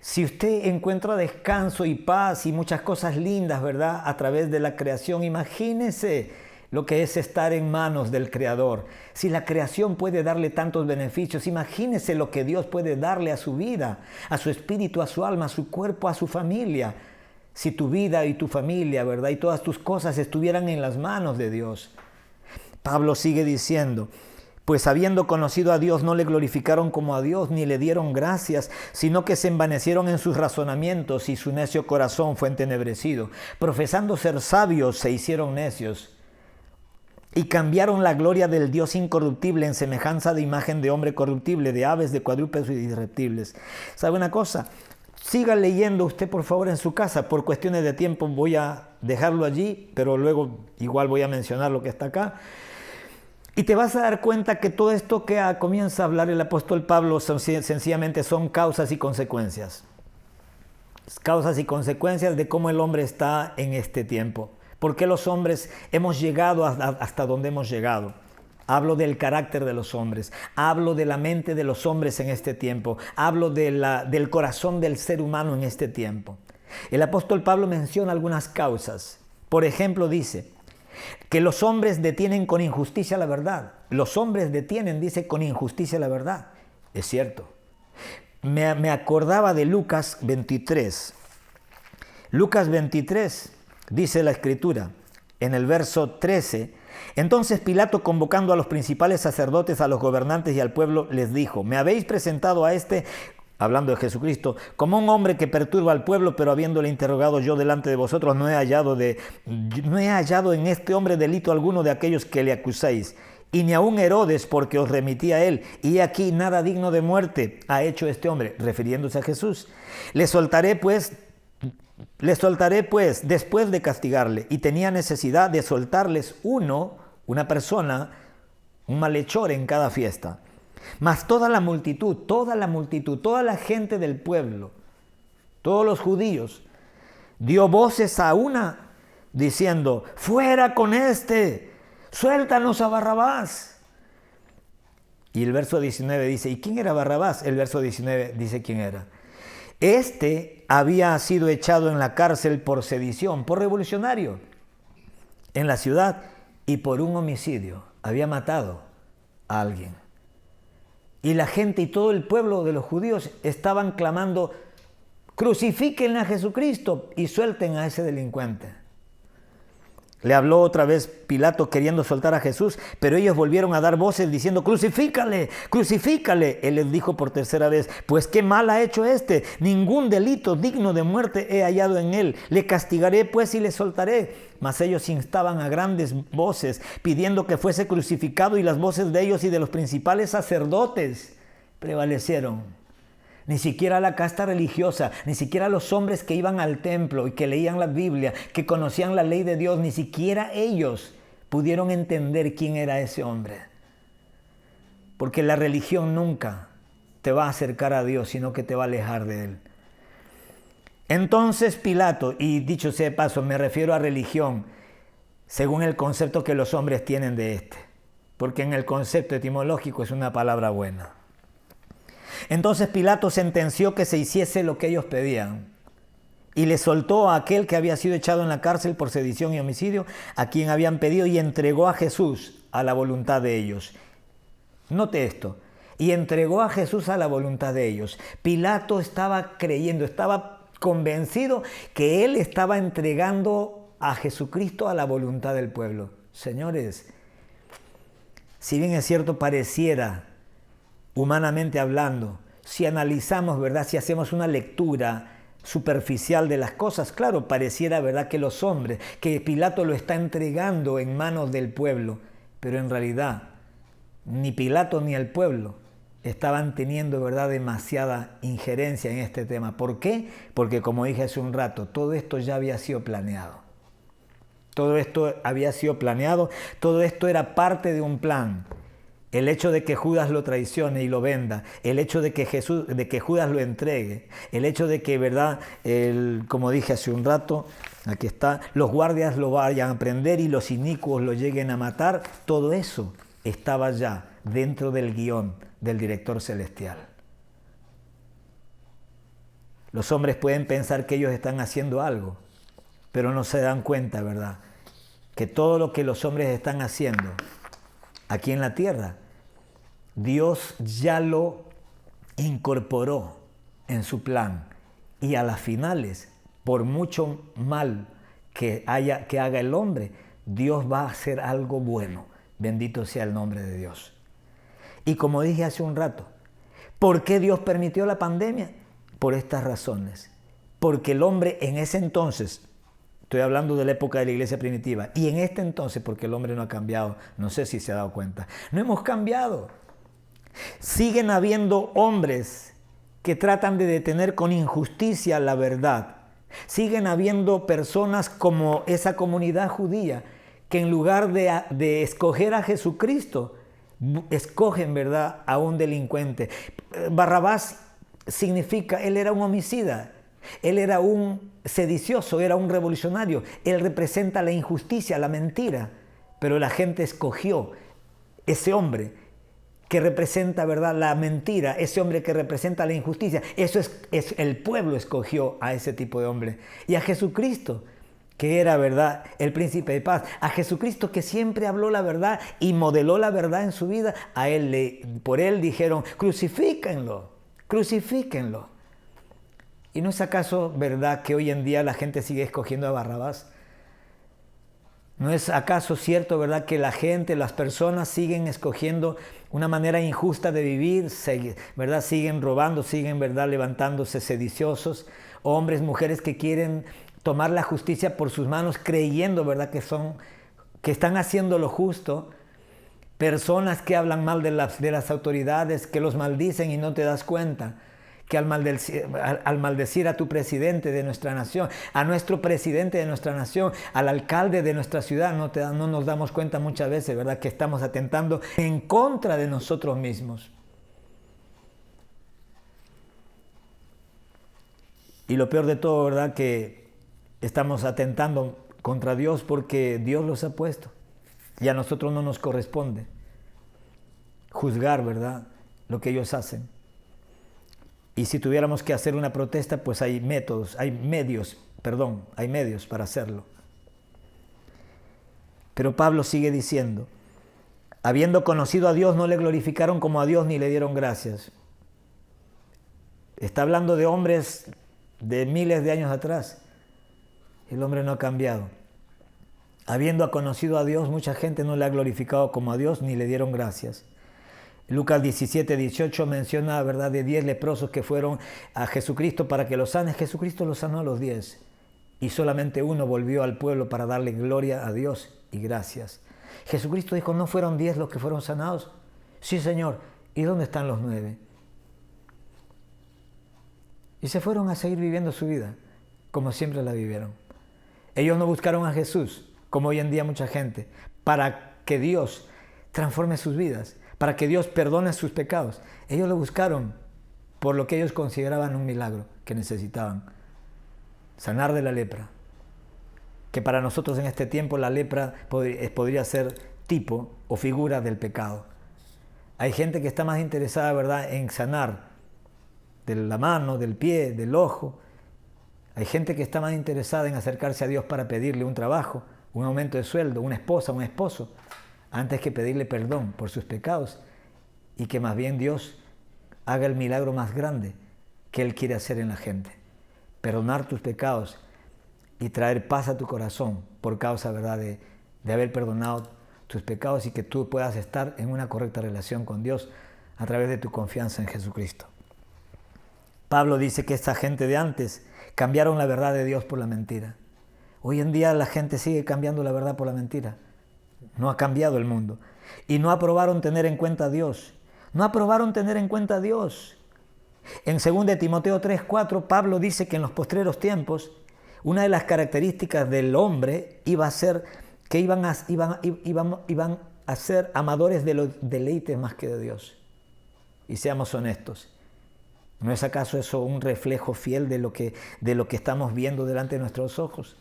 si usted encuentra descanso y paz y muchas cosas lindas, ¿verdad? A través de la creación, imagínese lo que es estar en manos del Creador. Si la creación puede darle tantos beneficios, imagínese lo que Dios puede darle a su vida, a su espíritu, a su alma, a su cuerpo, a su familia. Si tu vida y tu familia, ¿verdad? Y todas tus cosas estuvieran en las manos de Dios. Pablo sigue diciendo, pues habiendo conocido a Dios no le glorificaron como a Dios ni le dieron gracias, sino que se envanecieron en sus razonamientos y su necio corazón fue entenebrecido. Profesando ser sabios se hicieron necios y cambiaron la gloria del Dios incorruptible en semejanza de imagen de hombre corruptible, de aves, de cuadrúpedos y de reptiles. ¿Sabe una cosa? Siga leyendo usted por favor en su casa. Por cuestiones de tiempo voy a dejarlo allí, pero luego igual voy a mencionar lo que está acá. Y te vas a dar cuenta que todo esto que comienza a hablar el apóstol Pablo sencillamente son causas y consecuencias. Causas y consecuencias de cómo el hombre está en este tiempo. ¿Por qué los hombres hemos llegado hasta donde hemos llegado? Hablo del carácter de los hombres, hablo de la mente de los hombres en este tiempo, hablo del corazón del ser humano en este tiempo. El apóstol Pablo menciona algunas causas. Por ejemplo, dice que los hombres detienen con injusticia la verdad. Los hombres detienen, dice, con injusticia la verdad. Es cierto. Me acordaba de Lucas 23. Lucas 23, dice la Escritura, en el verso 13, entonces Pilato, convocando a los principales sacerdotes, a los gobernantes y al pueblo, les dijo, me habéis presentado a este, hablando de Jesucristo, como un hombre que perturba al pueblo, pero habiéndole interrogado yo delante de vosotros, no he hallado en este hombre delito alguno de aquellos que le acusáis, y ni aun Herodes, porque os remití a él, y aquí nada digno de muerte ha hecho este hombre, refiriéndose a Jesús. Le soltaré pues después de castigarle, y tenía necesidad de soltarles una persona, un malhechor en cada fiesta. Mas toda la multitud, toda la gente del pueblo, todos los judíos, dio voces a una diciendo, fuera con este, suéltanos a Barrabás. Y el verso 19 dice, ¿y quién era Barrabás? El verso 19 dice quién era. Este había sido echado en la cárcel por sedición, por revolucionario, en la ciudad, y por un homicidio. Había matado a alguien. Y la gente y todo el pueblo de los judíos estaban clamando, crucifiquen a Jesucristo y suelten a ese delincuente. Le habló otra vez Pilato queriendo soltar a Jesús, pero ellos volvieron a dar voces diciendo, crucifícale, crucifícale. Él les dijo por tercera vez, pues qué mal ha hecho este, ningún delito digno de muerte he hallado en él. Le castigaré pues y le soltaré. Mas ellos instaban a grandes voces, pidiendo que fuese crucificado, y las voces de ellos y de los principales sacerdotes prevalecieron. Ni siquiera la casta religiosa, ni siquiera los hombres que iban al templo y que leían la Biblia, que conocían la ley de Dios, ni siquiera ellos pudieron entender quién era ese hombre. Porque la religión nunca te va a acercar a Dios, sino que te va a alejar de Él. Entonces Pilato, y dicho sea de paso, me refiero a religión, según el concepto que los hombres tienen de este, porque en el concepto etimológico es una palabra buena. Entonces Pilato sentenció que se hiciese lo que ellos pedían y le soltó a aquel que había sido echado en la cárcel por sedición y homicidio, a quien habían pedido, y entregó a Jesús a la voluntad de ellos. Note esto, y entregó a Jesús a la voluntad de ellos. Pilato estaba creyendo, estaba convencido que él estaba entregando a Jesucristo a la voluntad del pueblo. Señores, si bien es cierto, pareciera, humanamente hablando, si analizamos, ¿verdad?, si hacemos una lectura superficial de las cosas, claro, pareciera, ¿verdad?, que los hombres, que Pilato lo está entregando en manos del pueblo, pero en realidad ni Pilato ni el pueblo estaban teniendo, ¿verdad?, demasiada injerencia en este tema. ¿Por qué? Porque, como dije hace un rato, todo esto ya había sido planeado. Todo esto había sido planeado, todo esto era parte de un plan. El hecho de que Judas lo traicione y lo venda, el hecho de que Judas lo entregue, el hecho de que, ¿verdad?, como dije hace un rato, aquí está, los guardias lo vayan a prender y los inicuos lo lleguen a matar, todo eso estaba ya dentro del guión del director celestial. Los hombres pueden pensar que ellos están haciendo algo, pero no se dan cuenta, ¿verdad?, que todo lo que los hombres están haciendo aquí en la tierra, Dios ya lo incorporó en su plan. Y a las finales, por mucho mal que haga el hombre, Dios va a hacer algo bueno. Bendito sea el nombre de Dios. Y como dije hace un rato, ¿por qué Dios permitió la pandemia? Por estas razones. Porque el hombre en ese entonces, estoy hablando de la época de la iglesia primitiva, y en este entonces, porque el hombre no ha cambiado, no sé si se ha dado cuenta, no hemos cambiado. Siguen habiendo hombres que tratan de detener con injusticia la verdad. Siguen habiendo personas como esa comunidad judía que en lugar de escoger a Jesucristo, escogen, ¿verdad?, a un delincuente. Barrabás significa, él era un homicida, él era un sedicioso, era un revolucionario, él representa la injusticia, la mentira, pero la gente escogió ese hombre que representa, ¿verdad?, la mentira, ese hombre que representa la injusticia. Eso es el pueblo escogió a ese tipo de hombre. Y a Jesucristo, que era, ¿verdad?, el príncipe de paz, a Jesucristo que siempre habló la verdad y modeló la verdad en su vida, por él dijeron, crucifíquenlo, crucifíquenlo. ¿Y no es acaso verdad que hoy en día la gente sigue escogiendo a Barrabás? ¿No es acaso cierto, verdad, que la gente, las personas siguen escogiendo una manera injusta de vivir, verdad, siguen robando, siguen, verdad, levantándose sediciosos, hombres, mujeres que quieren tomar la justicia por sus manos, creyendo, verdad, que están haciendo lo justo, personas que hablan mal de las autoridades, que los maldicen y no te das cuenta, que al maldecir a tu presidente de nuestra nación, a nuestro presidente de nuestra nación, al alcalde de nuestra ciudad, no nos damos cuenta muchas veces, ¿verdad?, que estamos atentando en contra de nosotros mismos. Y lo peor de todo, ¿verdad?, que estamos atentando contra Dios porque Dios los ha puesto y a nosotros no nos corresponde juzgar, ¿verdad?, lo que ellos hacen. Y si tuviéramos que hacer una protesta, pues hay medios para hacerlo. Pero Pablo sigue diciendo, habiendo conocido a Dios, no le glorificaron como a Dios ni le dieron gracias. Está hablando de hombres de miles de años atrás. El hombre no ha cambiado. Habiendo conocido a Dios, mucha gente no le ha glorificado como a Dios ni le dieron gracias. Lucas 17, 18 menciona, ¿verdad?, de 10 leprosos que fueron a Jesucristo para que los sane. Jesucristo los sanó a los 10 y solamente uno volvió al pueblo para darle gloria a Dios y gracias. Jesucristo dijo, ¿no fueron 10 los que fueron sanados? Sí, Señor. ¿Y dónde están los 9? Y se fueron a seguir viviendo su vida como siempre la vivieron. Ellos no buscaron a Jesús, como hoy en día mucha gente, para que Dios transforme sus vidas, para que Dios perdone sus pecados. Ellos lo buscaron por lo que ellos consideraban un milagro que necesitaban. Sanar de la lepra. Que para nosotros en este tiempo la lepra podría ser tipo o figura del pecado. Hay gente que está más interesada, ¿verdad?, en sanar de la mano, del pie, del ojo. Hay gente que está más interesada en acercarse a Dios para pedirle un trabajo, un aumento de sueldo, una esposa, un esposo, antes que pedirle perdón por sus pecados y que más bien Dios haga el milagro más grande que Él quiere hacer en la gente. Perdonar tus pecados y traer paz a tu corazón por causa, ¿verdad?, de haber perdonado tus pecados y que tú puedas estar en una correcta relación con Dios a través de tu confianza en Jesucristo. Pablo dice que esta gente de antes cambiaron la verdad de Dios por la mentira. Hoy en día la gente sigue cambiando la verdad por la mentira. No ha cambiado el mundo. Y no aprobaron tener en cuenta a Dios. No aprobaron tener en cuenta a Dios. En 2 Timoteo 3:4, Pablo dice que en los postreros tiempos, una de las características del hombre iba a ser que iban a ser amadores de los deleites más que de Dios. Y seamos honestos. ¿No es acaso eso un reflejo fiel de lo que estamos viendo delante de nuestros ojos?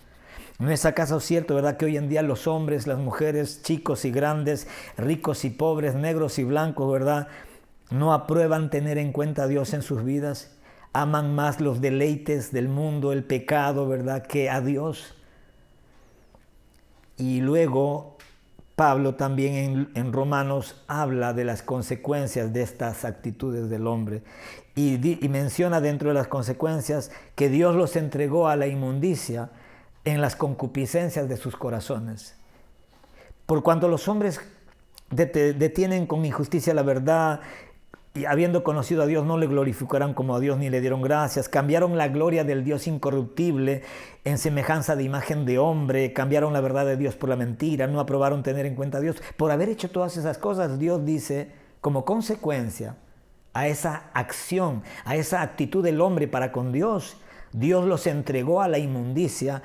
¿No es acaso cierto, verdad, que hoy en día los hombres, las mujeres, chicos y grandes, ricos y pobres, negros y blancos, verdad, no aprueban tener en cuenta a Dios en sus vidas? Aman más los deleites del mundo, el pecado, verdad, que a Dios. Y luego Pablo también en Romanos habla de las consecuencias de estas actitudes del hombre y menciona dentro de las consecuencias que Dios los entregó a la inmundicia en las concupiscencias de sus corazones. Por cuanto los hombres detienen con injusticia la verdad y habiendo conocido a Dios no le glorificarán como a Dios ni le dieron gracias, cambiaron la gloria del Dios incorruptible en semejanza de imagen de hombre, cambiaron la verdad de Dios por la mentira, no aprobaron tener en cuenta a Dios. Por haber hecho todas esas cosas, Dios dice, como consecuencia a esa acción, a esa actitud del hombre para con Dios, Dios los entregó a la inmundicia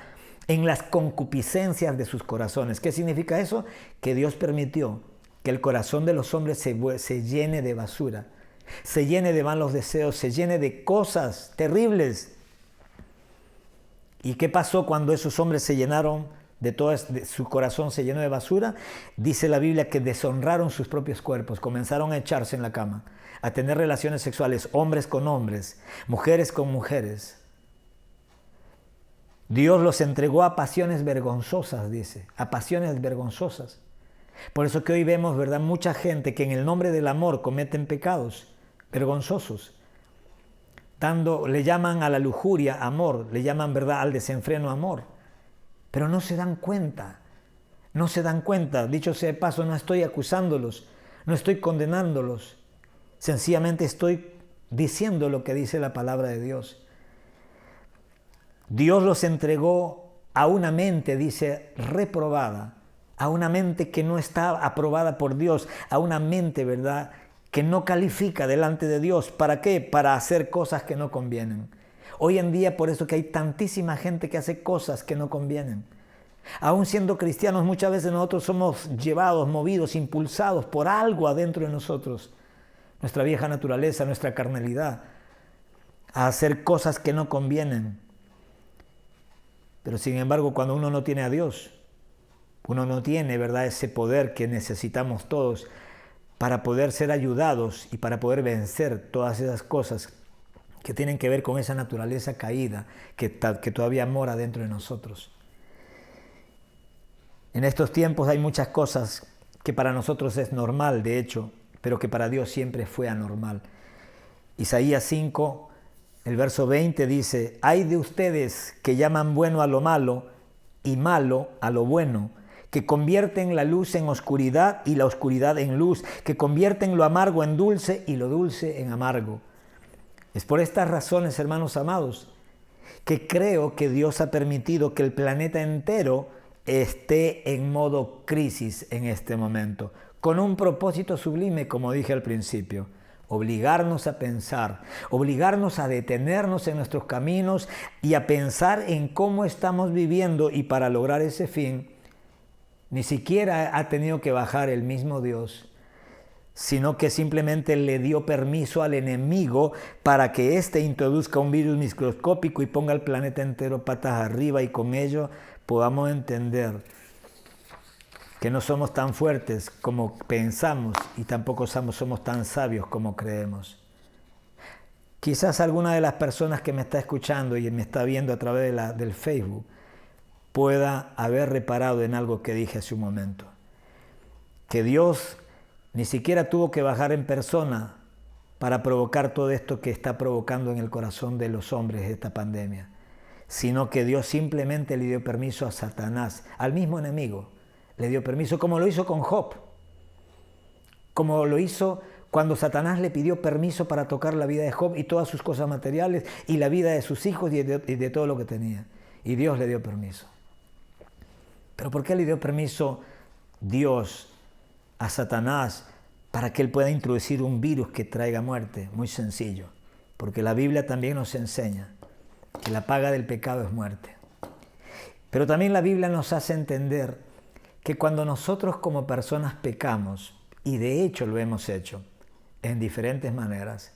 en las concupiscencias de sus corazones. ¿Qué significa eso? Que Dios permitió que el corazón de los hombres se llene de basura, se llene de malos deseos, se llene de cosas terribles. ¿Y qué pasó cuando esos hombres se llenaron su corazón se llenó de basura? Dice la Biblia que deshonraron sus propios cuerpos, comenzaron a echarse en la cama, a tener relaciones sexuales, hombres con hombres, mujeres con mujeres. Dios los entregó a pasiones vergonzosas, dice, a pasiones vergonzosas. Por eso que hoy vemos, ¿verdad?, mucha gente que en el nombre del amor cometen pecados vergonzosos. Le llaman a la lujuria amor, le llaman, ¿verdad?, al desenfreno amor. Pero no se dan cuenta, no se dan cuenta. Dicho sea de paso, no estoy acusándolos, no estoy condenándolos. Sencillamente estoy diciendo lo que dice la palabra de Dios. Dios los entregó a una mente, dice, reprobada, a una mente que no está aprobada por Dios, a una mente, ¿verdad?, que no califica delante de Dios. ¿Para qué? Para hacer cosas que no convienen. Hoy en día, por eso que hay tantísima gente que hace cosas que no convienen. Aún siendo cristianos, muchas veces nosotros somos llevados, movidos, impulsados por algo adentro de nosotros. Nuestra vieja naturaleza, nuestra carnalidad, a hacer cosas que no convienen. Pero sin embargo, cuando uno no tiene a Dios, uno no tiene, ¿verdad?, ese poder que necesitamos todos para poder ser ayudados y para poder vencer todas esas cosas que tienen que ver con esa naturaleza caída que todavía mora dentro de nosotros. En estos tiempos hay muchas cosas que para nosotros es normal, de hecho, pero que para Dios siempre fue anormal. Isaías 5, el verso 20 dice: «Ay de ustedes que llaman bueno a lo malo y malo a lo bueno, que convierten la luz en oscuridad y la oscuridad en luz, que convierten lo amargo en dulce y lo dulce en amargo». Es por estas razones, hermanos amados, que creo que Dios ha permitido que el planeta entero esté en modo crisis en este momento, con un propósito sublime, como dije al principio: obligarnos a pensar, obligarnos a detenernos en nuestros caminos y a pensar en cómo estamos viviendo. Y para lograr ese fin, ni siquiera ha tenido que bajar el mismo Dios, sino que simplemente le dio permiso al enemigo para que éste introduzca un virus microscópico y ponga al planeta entero patas arriba, y con ello podamos entender que no somos tan fuertes como pensamos y tampoco somos tan sabios como creemos. Quizás alguna de las personas que me está escuchando y me está viendo a través del Facebook pueda haber reparado en algo que dije hace un momento, que Dios ni siquiera tuvo que bajar en persona para provocar todo esto que está provocando en el corazón de los hombres esta pandemia, sino que Dios simplemente le dio permiso a Satanás, al mismo enemigo. Le dio permiso, como lo hizo con Job, como lo hizo cuando Satanás le pidió permiso para tocar la vida de Job y todas sus cosas materiales y la vida de sus hijos y de todo lo que tenía. Y Dios le dio permiso. ¿Pero por qué le dio permiso Dios a Satanás para que él pueda introducir un virus que traiga muerte? Muy sencillo, porque la Biblia también nos enseña que la paga del pecado es muerte. Pero también la Biblia nos hace entender que cuando nosotros como personas pecamos, y de hecho lo hemos hecho en diferentes maneras,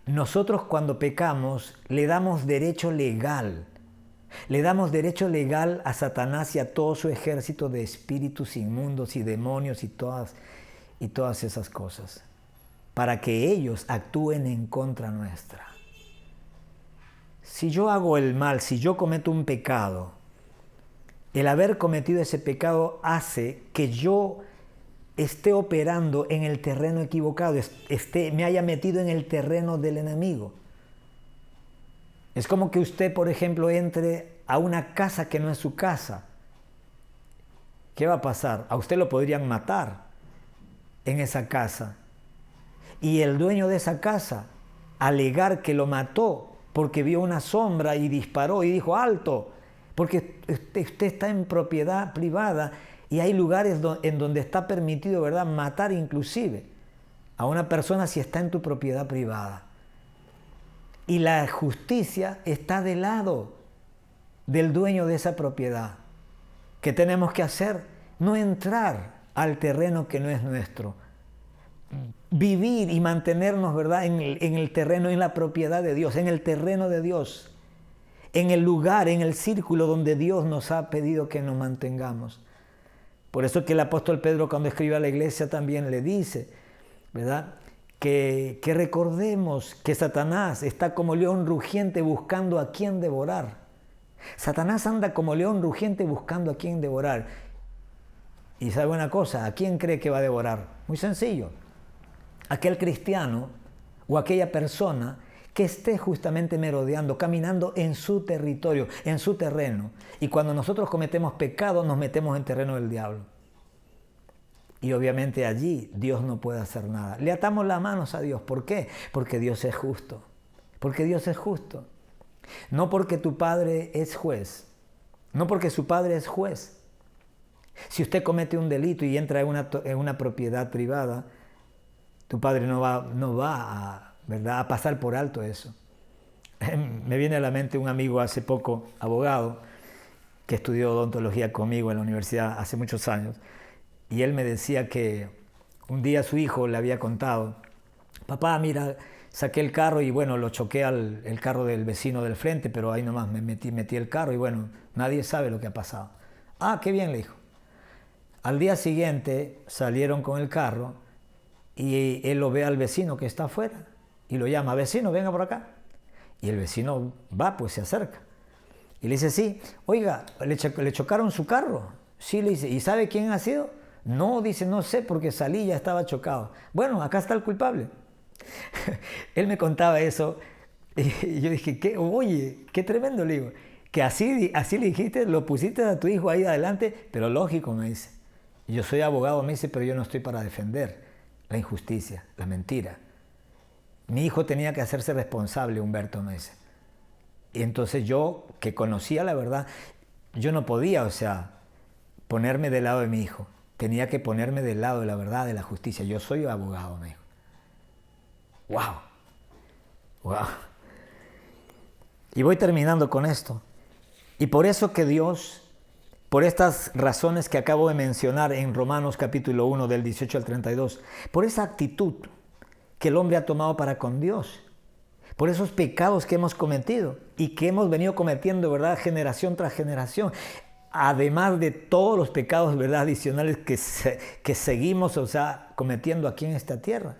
nosotros cuando pecamos le damos derecho legal a Satanás y a todo su ejército de espíritus inmundos y demonios y todas esas cosas, para que ellos actúen en contra nuestra. Si yo hago el mal, si yo cometo un pecado, el haber cometido ese pecado hace que yo esté operando en el terreno equivocado, me haya metido en el terreno del enemigo. Es como que usted, por ejemplo, entre a una casa que no es su casa. ¿Qué va a pasar? A usted lo podrían matar en esa casa. Y el dueño de esa casa alegar que lo mató porque vio una sombra y disparó y dijo alto, porque usted está en propiedad privada y hay lugares en donde está permitido, ¿verdad?, matar inclusive a una persona si está en tu propiedad privada. Y la justicia está del lado del dueño de esa propiedad. ¿Qué tenemos que hacer? No entrar al terreno que no es nuestro. Vivir y mantenernos, ¿verdad?, en el terreno, en la propiedad de Dios, en el terreno de Dios, en el lugar, en el círculo donde Dios nos ha pedido que nos mantengamos. Por eso que el apóstol Pedro, cuando escribe a la iglesia, también le dice, ¿verdad?, que recordemos que Satanás está como león rugiente buscando a quien devorar. Satanás anda como león rugiente buscando a quien devorar. Y sabe una cosa, ¿a quién cree que va a devorar? Muy sencillo. Aquel cristiano o aquella persona que esté justamente merodeando, caminando en su territorio, en su terreno. Y cuando nosotros cometemos pecado, nos metemos en terreno del diablo. Y obviamente allí Dios no puede hacer nada. Le atamos las manos a Dios. ¿Por qué? Porque Dios es justo. Porque Dios es justo. No porque tu padre es juez. No porque su padre es juez. Si usted comete un delito y entra en una propiedad privada, tu padre no va ¿verdad?, a pasar por alto eso. Me viene a la mente un amigo hace poco, abogado, que estudió odontología conmigo en la universidad hace muchos años. Y él me decía que un día su hijo le había contado, papá, mira, saqué el carro y bueno, lo choqué el carro del vecino del frente, pero ahí nomás me metí el carro y bueno, nadie sabe lo que ha pasado. Ah, qué bien, le dijo. Al día siguiente salieron con el carro y él lo ve al vecino que está afuera y lo llama, vecino, venga por acá. Y el vecino va, pues se acerca. Y le dice, sí, oiga, ¿le chocaron su carro? Sí, le dice, ¿y sabe quién ha sido? No, dice, no sé, porque salí y ya estaba chocado. Bueno, acá está el culpable. Él me contaba eso y yo dije, oye, qué tremendo, le digo. Que así le dijiste, lo pusiste a tu hijo ahí adelante, pero lógico, me dice. Yo soy abogado, me dice, pero yo no estoy para defender la injusticia, la mentira. Mi hijo tenía que hacerse responsable, Humberto, me dice. Y entonces yo, que conocía la verdad, yo no podía, ponerme del lado de mi hijo. Tenía que ponerme del lado de la verdad, de la justicia. Yo soy abogado, me dijo. ¡Wow! ¡Wow! Y voy terminando con esto. Y por eso que Dios, por estas razones que acabo de mencionar en Romanos capítulo 1, del 18 al 32, por esa actitud que el hombre ha tomado para con Dios, por esos pecados que hemos cometido y que hemos venido cometiendo, ¿verdad?, generación tras generación, además de todos los pecados, ¿verdad?, adicionales que seguimos, cometiendo aquí en esta tierra,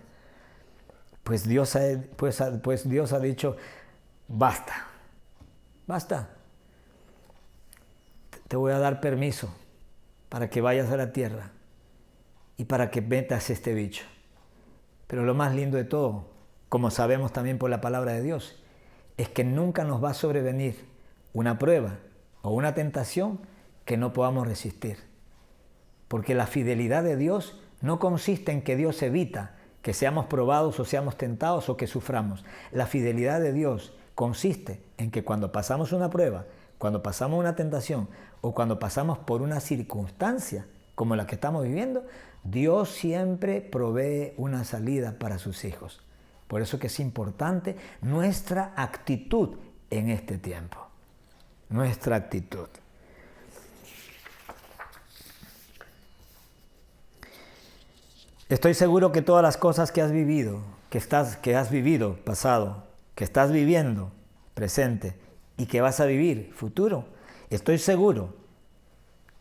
pues Dios ha dicho, basta, te voy a dar permiso para que vayas a la tierra y para que metas este bicho. Pero lo más lindo de todo, como sabemos también por la palabra de Dios, es que nunca nos va a sobrevenir una prueba o una tentación que no podamos resistir. Porque la fidelidad de Dios no consiste en que Dios evita que seamos probados o seamos tentados o que suframos. La fidelidad de Dios consiste en que cuando pasamos una prueba, cuando pasamos una tentación o cuando pasamos por una circunstancia como la que estamos viviendo, Dios siempre provee una salida para sus hijos. Por eso que es importante nuestra actitud en este tiempo. Nuestra actitud. Estoy seguro que todas las cosas que has vivido, que has vivido pasado, que estás viviendo presente y que vas a vivir futuro, estoy seguro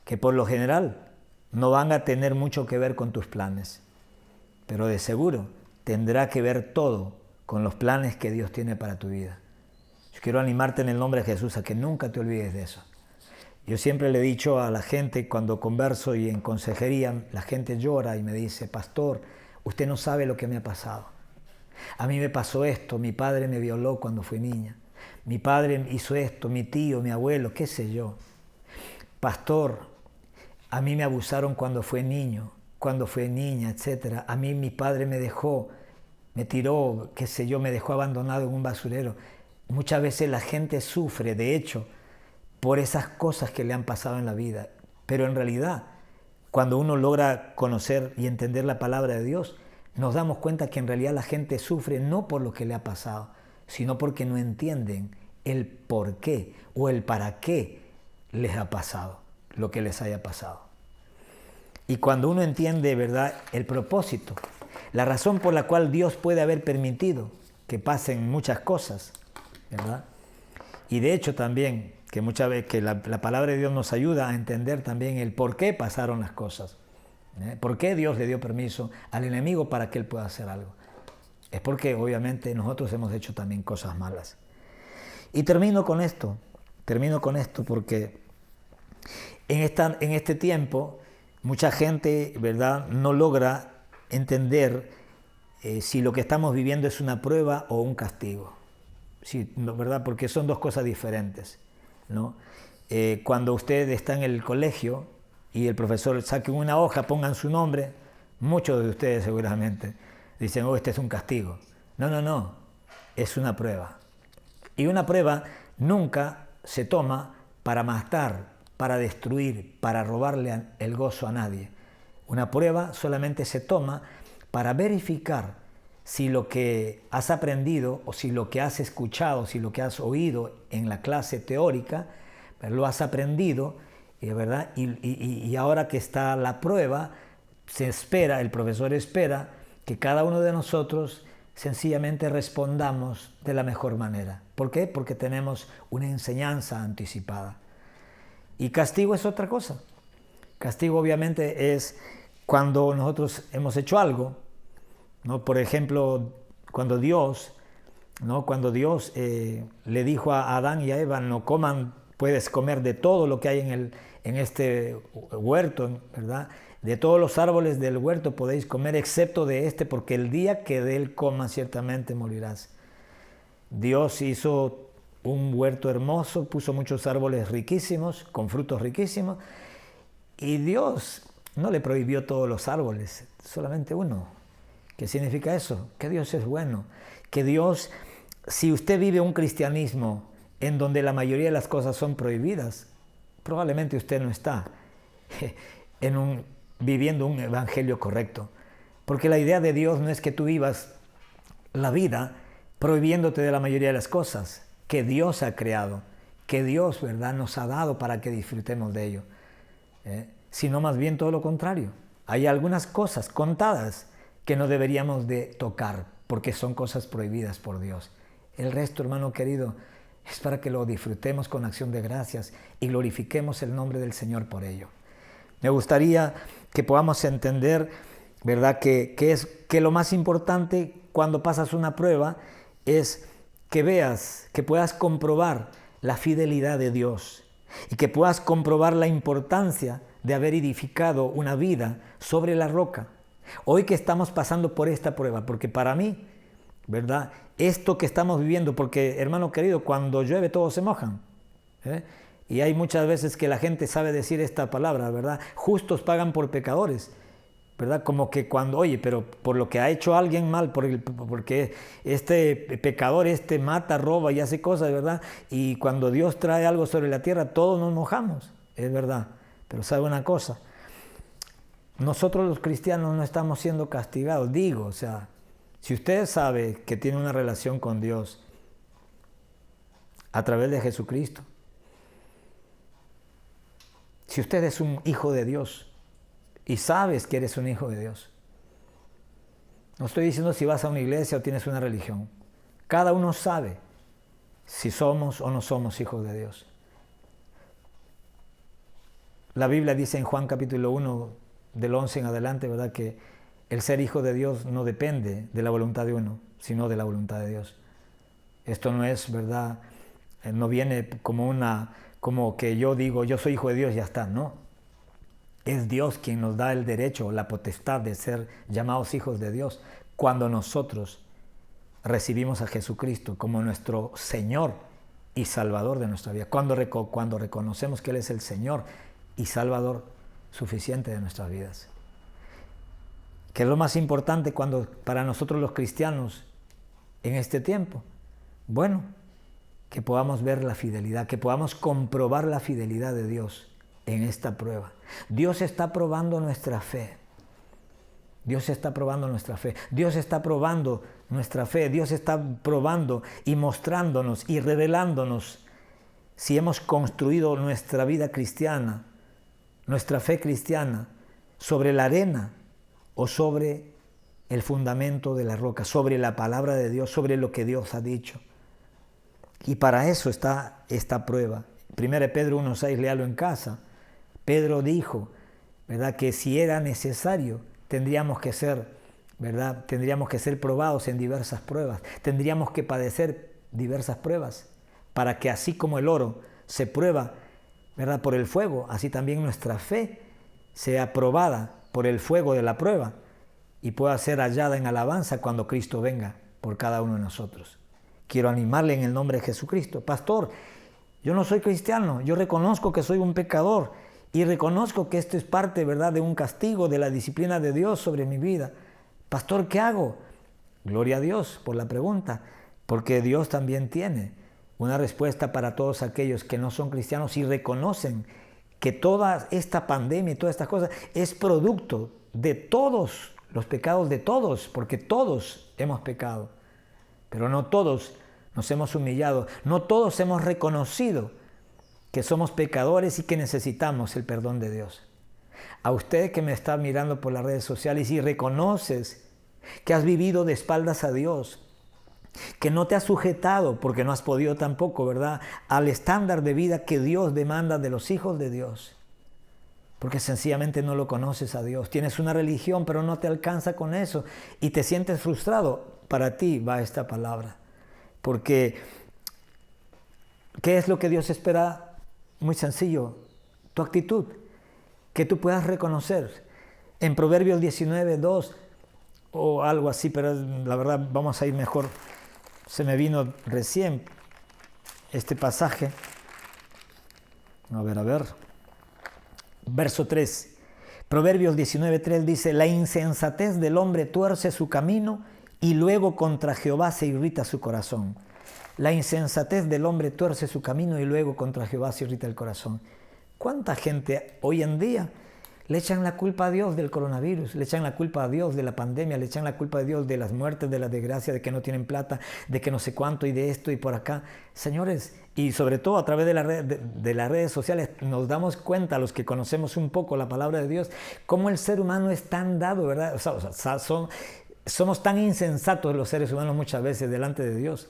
que por lo general no van a tener mucho que ver con tus planes, pero de seguro tendrá que ver todo con los planes que Dios tiene para tu vida. Yo quiero animarte en el nombre de Jesús a que nunca te olvides de eso. Yo siempre le he dicho a la gente cuando converso y en consejería, la gente llora y me dice, pastor, usted no sabe lo que me ha pasado. A mí me pasó esto, mi padre me violó cuando fui niña, mi padre hizo esto, mi tío, mi abuelo, qué sé yo. Pastor, a mí me abusaron cuando fui niño, cuando fui niña, etc. A mí mi padre me dejó, me tiró, qué sé yo, me dejó abandonado en un basurero. Muchas veces la gente sufre, de hecho, por esas cosas que le han pasado en la vida. Pero en realidad, cuando uno logra conocer y entender la palabra de Dios, nos damos cuenta que en realidad la gente sufre no por lo que le ha pasado, sino porque no entienden el por qué o el para qué les ha pasado lo que les haya pasado. Y cuando uno entiende, ¿verdad?, el propósito, la razón por la cual Dios puede haber permitido que pasen muchas cosas, ¿verdad? Y de hecho también, que muchas veces que la palabra de Dios nos ayuda a entender también el por qué pasaron las cosas. ¿Por qué Dios le dio permiso al enemigo para que él pueda hacer algo? Es porque obviamente nosotros hemos hecho también cosas malas. Y termino con esto porque en este tiempo mucha gente, ¿verdad?, no logra entender si lo que estamos viviendo es una prueba o un castigo. Sí, ¿verdad? Porque son dos cosas diferentes, ¿no? Cuando usted está en el colegio y el profesor saque una hoja, pongan su nombre, muchos de ustedes seguramente dicen, oh, este es un castigo. No, es una prueba. Y una prueba nunca se toma para matar, para destruir, para robarle el gozo a nadie. Una prueba solamente se toma para verificar si lo que has aprendido o si lo que has escuchado, si lo que has oído en la clase teórica, lo has aprendido, ¿verdad? Y ahora que está la prueba, el profesor espera que cada uno de nosotros sencillamente respondamos de la mejor manera. ¿Por qué? Porque tenemos una enseñanza anticipada. Y castigo es otra cosa. Castigo obviamente es cuando nosotros hemos hecho algo, ¿no? Por ejemplo, cuando Dios le dijo a Adán y a Eva, no coman, puedes comer de todo lo que hay en este huerto, ¿verdad? De todos los árboles del huerto podéis comer, excepto de este, porque el día que de él comas ciertamente morirás. Dios hizo un huerto hermoso, puso muchos árboles riquísimos, con frutos riquísimos, y Dios no le prohibió todos los árboles, solamente uno. ¿Qué significa eso? Que Dios es bueno, que Dios, si usted vive un cristianismo en donde la mayoría de las cosas son prohibidas, probablemente usted no está viviendo un evangelio correcto, porque la idea de Dios no es que tú vivas la vida prohibiéndote de la mayoría de las cosas que Dios ha creado, que Dios, ¿verdad?, nos ha dado para que disfrutemos de ello, sino más bien todo lo contrario. Hay algunas cosas contadas que no deberíamos de tocar porque son cosas prohibidas por Dios. El resto, hermano querido, es para que lo disfrutemos con acción de gracias y glorifiquemos el nombre del Señor por ello. Me gustaría que podamos entender, ¿verdad?, que lo más importante cuando pasas una prueba es que veas, que puedas comprobar la fidelidad de Dios y que puedas comprobar la importancia de haber edificado una vida sobre la roca. Hoy que estamos pasando por esta prueba, porque para mí, ¿verdad?, esto que estamos viviendo, porque hermano querido, cuando llueve todos se mojan, ¿eh? Y hay muchas veces que la gente sabe decir esta palabra, ¿verdad? Justos pagan por pecadores, ¿verdad? Como que cuando, oye, pero por lo que ha hecho alguien mal, porque este pecador, mata, roba y hace cosas, ¿verdad? Y cuando Dios trae algo sobre la tierra, todos nos mojamos, es verdad. Pero sabe una cosa, nosotros los cristianos no estamos siendo castigados. Digo, o sea, si usted sabe que tiene una relación con Dios a través de Jesucristo, si usted es un hijo de Dios, y sabes que eres un hijo de Dios. No estoy diciendo si vas a una iglesia o tienes una religión. Cada uno sabe si somos o no somos hijos de Dios. La Biblia dice en Juan capítulo 1, del 11 en adelante, ¿verdad?, que el ser hijo de Dios no depende de la voluntad de uno, sino de la voluntad de Dios. Esto no es, ¿verdad?, no viene como que yo digo, yo soy hijo de Dios y ya está, no. Es Dios quien nos da el derecho, la potestad de ser llamados hijos de Dios cuando nosotros recibimos a Jesucristo como nuestro Señor y Salvador de nuestra vida. Cuando reconocemos que Él es el Señor y Salvador suficiente de nuestras vidas. ¿Qué es lo más importante para nosotros los cristianos en este tiempo? Bueno, que podamos ver la fidelidad, que podamos comprobar la fidelidad de Dios en esta prueba. Dios está probando nuestra fe. Dios está probando nuestra fe. Dios está probando nuestra fe. Dios está probando y mostrándonos y revelándonos si hemos construido nuestra vida cristiana, nuestra fe cristiana, sobre la arena o sobre el fundamento de la roca, sobre la palabra de Dios, sobre lo que Dios ha dicho. Y para eso está esta prueba. 1 Pedro 1:6, léalo en casa. Pedro dijo, ¿verdad?, que si era necesario, tendríamos que ser probados en diversas pruebas, tendríamos que padecer diversas pruebas, para que así como el oro se prueba, ¿verdad?, por el fuego, así también nuestra fe sea probada por el fuego de la prueba y pueda ser hallada en alabanza cuando Cristo venga por cada uno de nosotros. Quiero animarle en el nombre de Jesucristo. Pastor, yo no soy cristiano, yo reconozco que soy un pecador y reconozco que esto es parte, ¿verdad?, de un castigo, de la disciplina de Dios sobre mi vida. Pastor, ¿qué hago? Gloria a Dios por la pregunta, porque Dios también tiene una respuesta para todos aquellos que no son cristianos y reconocen que toda esta pandemia y todas estas cosas es producto de todos los pecados de todos, porque todos hemos pecado, pero no todos nos hemos humillado, no todos hemos reconocido que somos pecadores y que necesitamos el perdón de Dios. A usted que me está mirando por las redes sociales y reconoces que has vivido de espaldas a Dios, que no te has sujetado, porque no has podido tampoco, ¿verdad?, al estándar de vida que Dios demanda de los hijos de Dios, porque sencillamente no lo conoces a Dios. Tienes una religión, pero no te alcanza con eso y te sientes frustrado. Para ti va esta palabra, porque ¿qué es lo que Dios espera? Muy sencillo, tu actitud, que tú puedas reconocer. En Proverbios 19:2 o algo así, pero la verdad vamos a ir mejor. Se me vino recién este pasaje. A ver. Verso 3. Proverbios 19:3 dice, la insensatez del hombre tuerce su camino y luego contra Jehová se irrita su corazón. La insensatez del hombre tuerce su camino y luego contra Jehová se irrita el corazón. ¿Cuánta gente hoy en día le echan la culpa a Dios del coronavirus, le echan la culpa a Dios de la pandemia, le echan la culpa a Dios de las muertes, de la desgracia, de que no tienen plata, de que no sé cuánto y de esto y por acá? Señores, y sobre todo a través de las redes sociales nos damos cuenta, los que conocemos un poco la palabra de Dios, cómo el ser humano es tan dado, ¿verdad? Somos tan insensatos los seres humanos muchas veces delante de Dios,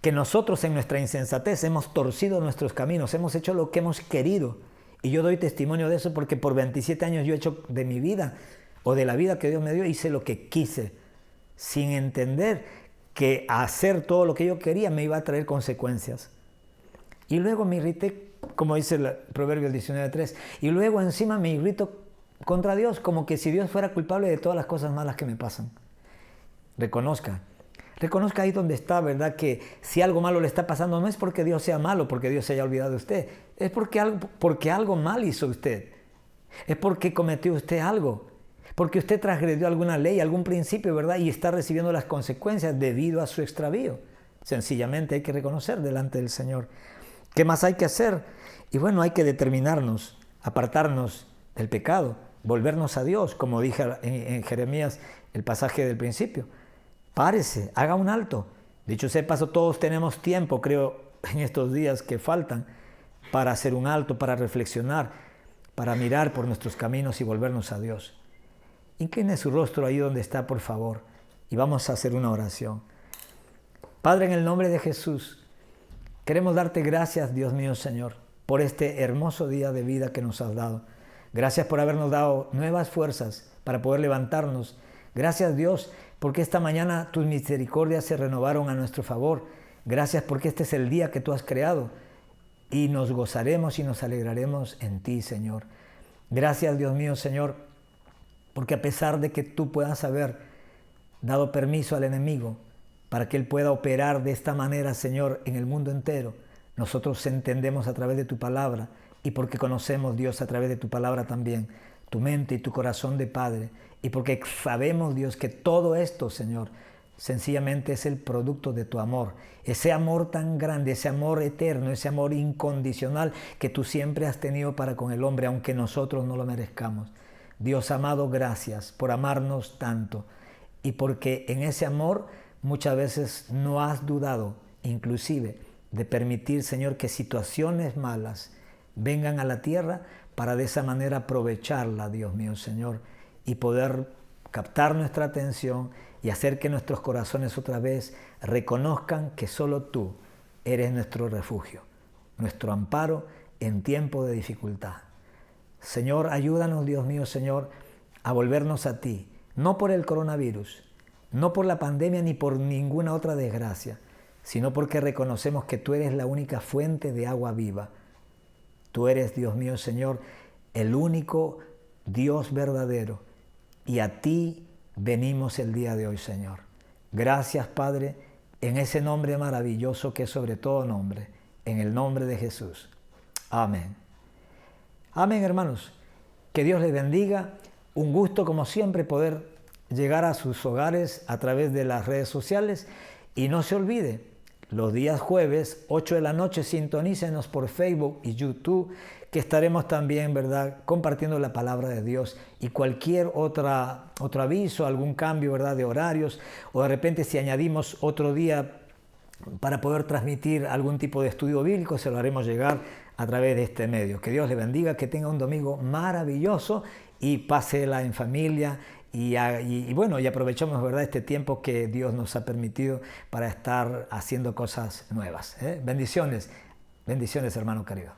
que nosotros en nuestra insensatez hemos torcido nuestros caminos, hemos hecho lo que hemos querido. Y yo doy testimonio de eso porque por 27 años yo he hecho de mi vida o de la vida que Dios me dio, hice lo que quise, sin entender que hacer todo lo que yo quería me iba a traer consecuencias. Y luego me irrité, como dice el Proverbios 19:3, y luego encima me irrito contra Dios, como que si Dios fuera culpable de todas las cosas malas que me pasan. Reconozca, Reconozca ahí donde está, ¿verdad? Que si algo malo le está pasando, no es porque Dios sea malo, porque Dios se haya olvidado de usted. Es porque algo mal hizo usted. Es porque cometió usted algo. Porque usted transgredió alguna ley, algún principio, ¿verdad? Y está recibiendo las consecuencias debido a su extravío. Sencillamente hay que reconocer delante del Señor. ¿Qué más hay que hacer? Y bueno, hay que determinarnos, apartarnos del pecado, volvernos a Dios, como dije en Jeremías, el pasaje del principio. Párese, haga un alto. Dicho sea de paso, todos tenemos tiempo, creo, en estos días que faltan, para hacer un alto, para reflexionar, para mirar por nuestros caminos y volvernos a Dios. Incline su rostro ahí donde está, por favor, y vamos a hacer una oración. Padre, en el nombre de Jesús, queremos darte gracias, Dios mío, Señor, por este hermoso día de vida que nos has dado. Gracias por habernos dado nuevas fuerzas para poder levantarnos. Gracias, Dios, porque esta mañana tus misericordias se renovaron a nuestro favor. Gracias porque este es el día que tú has creado y nos gozaremos y nos alegraremos en ti, Señor. Gracias, Dios mío, Señor, porque a pesar de que tú puedas haber dado permiso al enemigo para que él pueda operar de esta manera, Señor, en el mundo entero, nosotros entendemos a través de tu palabra y porque conocemos, Dios, a través de tu palabra también, tu mente y tu corazón de Padre. Y porque sabemos, Dios, que todo esto, Señor, sencillamente es el producto de tu amor. Ese amor tan grande, ese amor eterno, ese amor incondicional que tú siempre has tenido para con el hombre, aunque nosotros no lo merezcamos. Dios amado, gracias por amarnos tanto. Y porque en ese amor muchas veces no has dudado, inclusive, de permitir, Señor, que situaciones malas vengan a la tierra para de esa manera aprovecharla, Dios mío, Señor, y poder captar nuestra atención y hacer que nuestros corazones otra vez reconozcan que solo tú eres nuestro refugio, nuestro amparo en tiempo de dificultad. Señor, ayúdanos, Dios mío, Señor, a volvernos a ti, no por el coronavirus, no por la pandemia ni por ninguna otra desgracia, sino porque reconocemos que tú eres la única fuente de agua viva. Tú eres, Dios mío, Señor, el único Dios verdadero. Y a ti venimos el día de hoy, Señor. Gracias, Padre, en ese nombre maravilloso que es sobre todo nombre, en el nombre de Jesús. Amén. Amén, hermanos. Que Dios les bendiga. Un gusto, como siempre, poder llegar a sus hogares a través de las redes sociales. Y no se olvide, los días jueves, 8 de la noche, sintonícenos por Facebook y YouTube, que estaremos también, ¿verdad?, compartiendo la palabra de Dios y cualquier otro aviso, algún cambio, ¿verdad?, de horarios, o de repente si añadimos otro día para poder transmitir algún tipo de estudio bíblico, se lo haremos llegar a través de este medio. Que Dios le bendiga, que tenga un domingo maravilloso y pásela en familia y bueno, y aprovechamos, ¿verdad?, este tiempo que Dios nos ha permitido para estar haciendo cosas nuevas. Bendiciones, bendiciones, hermano querido.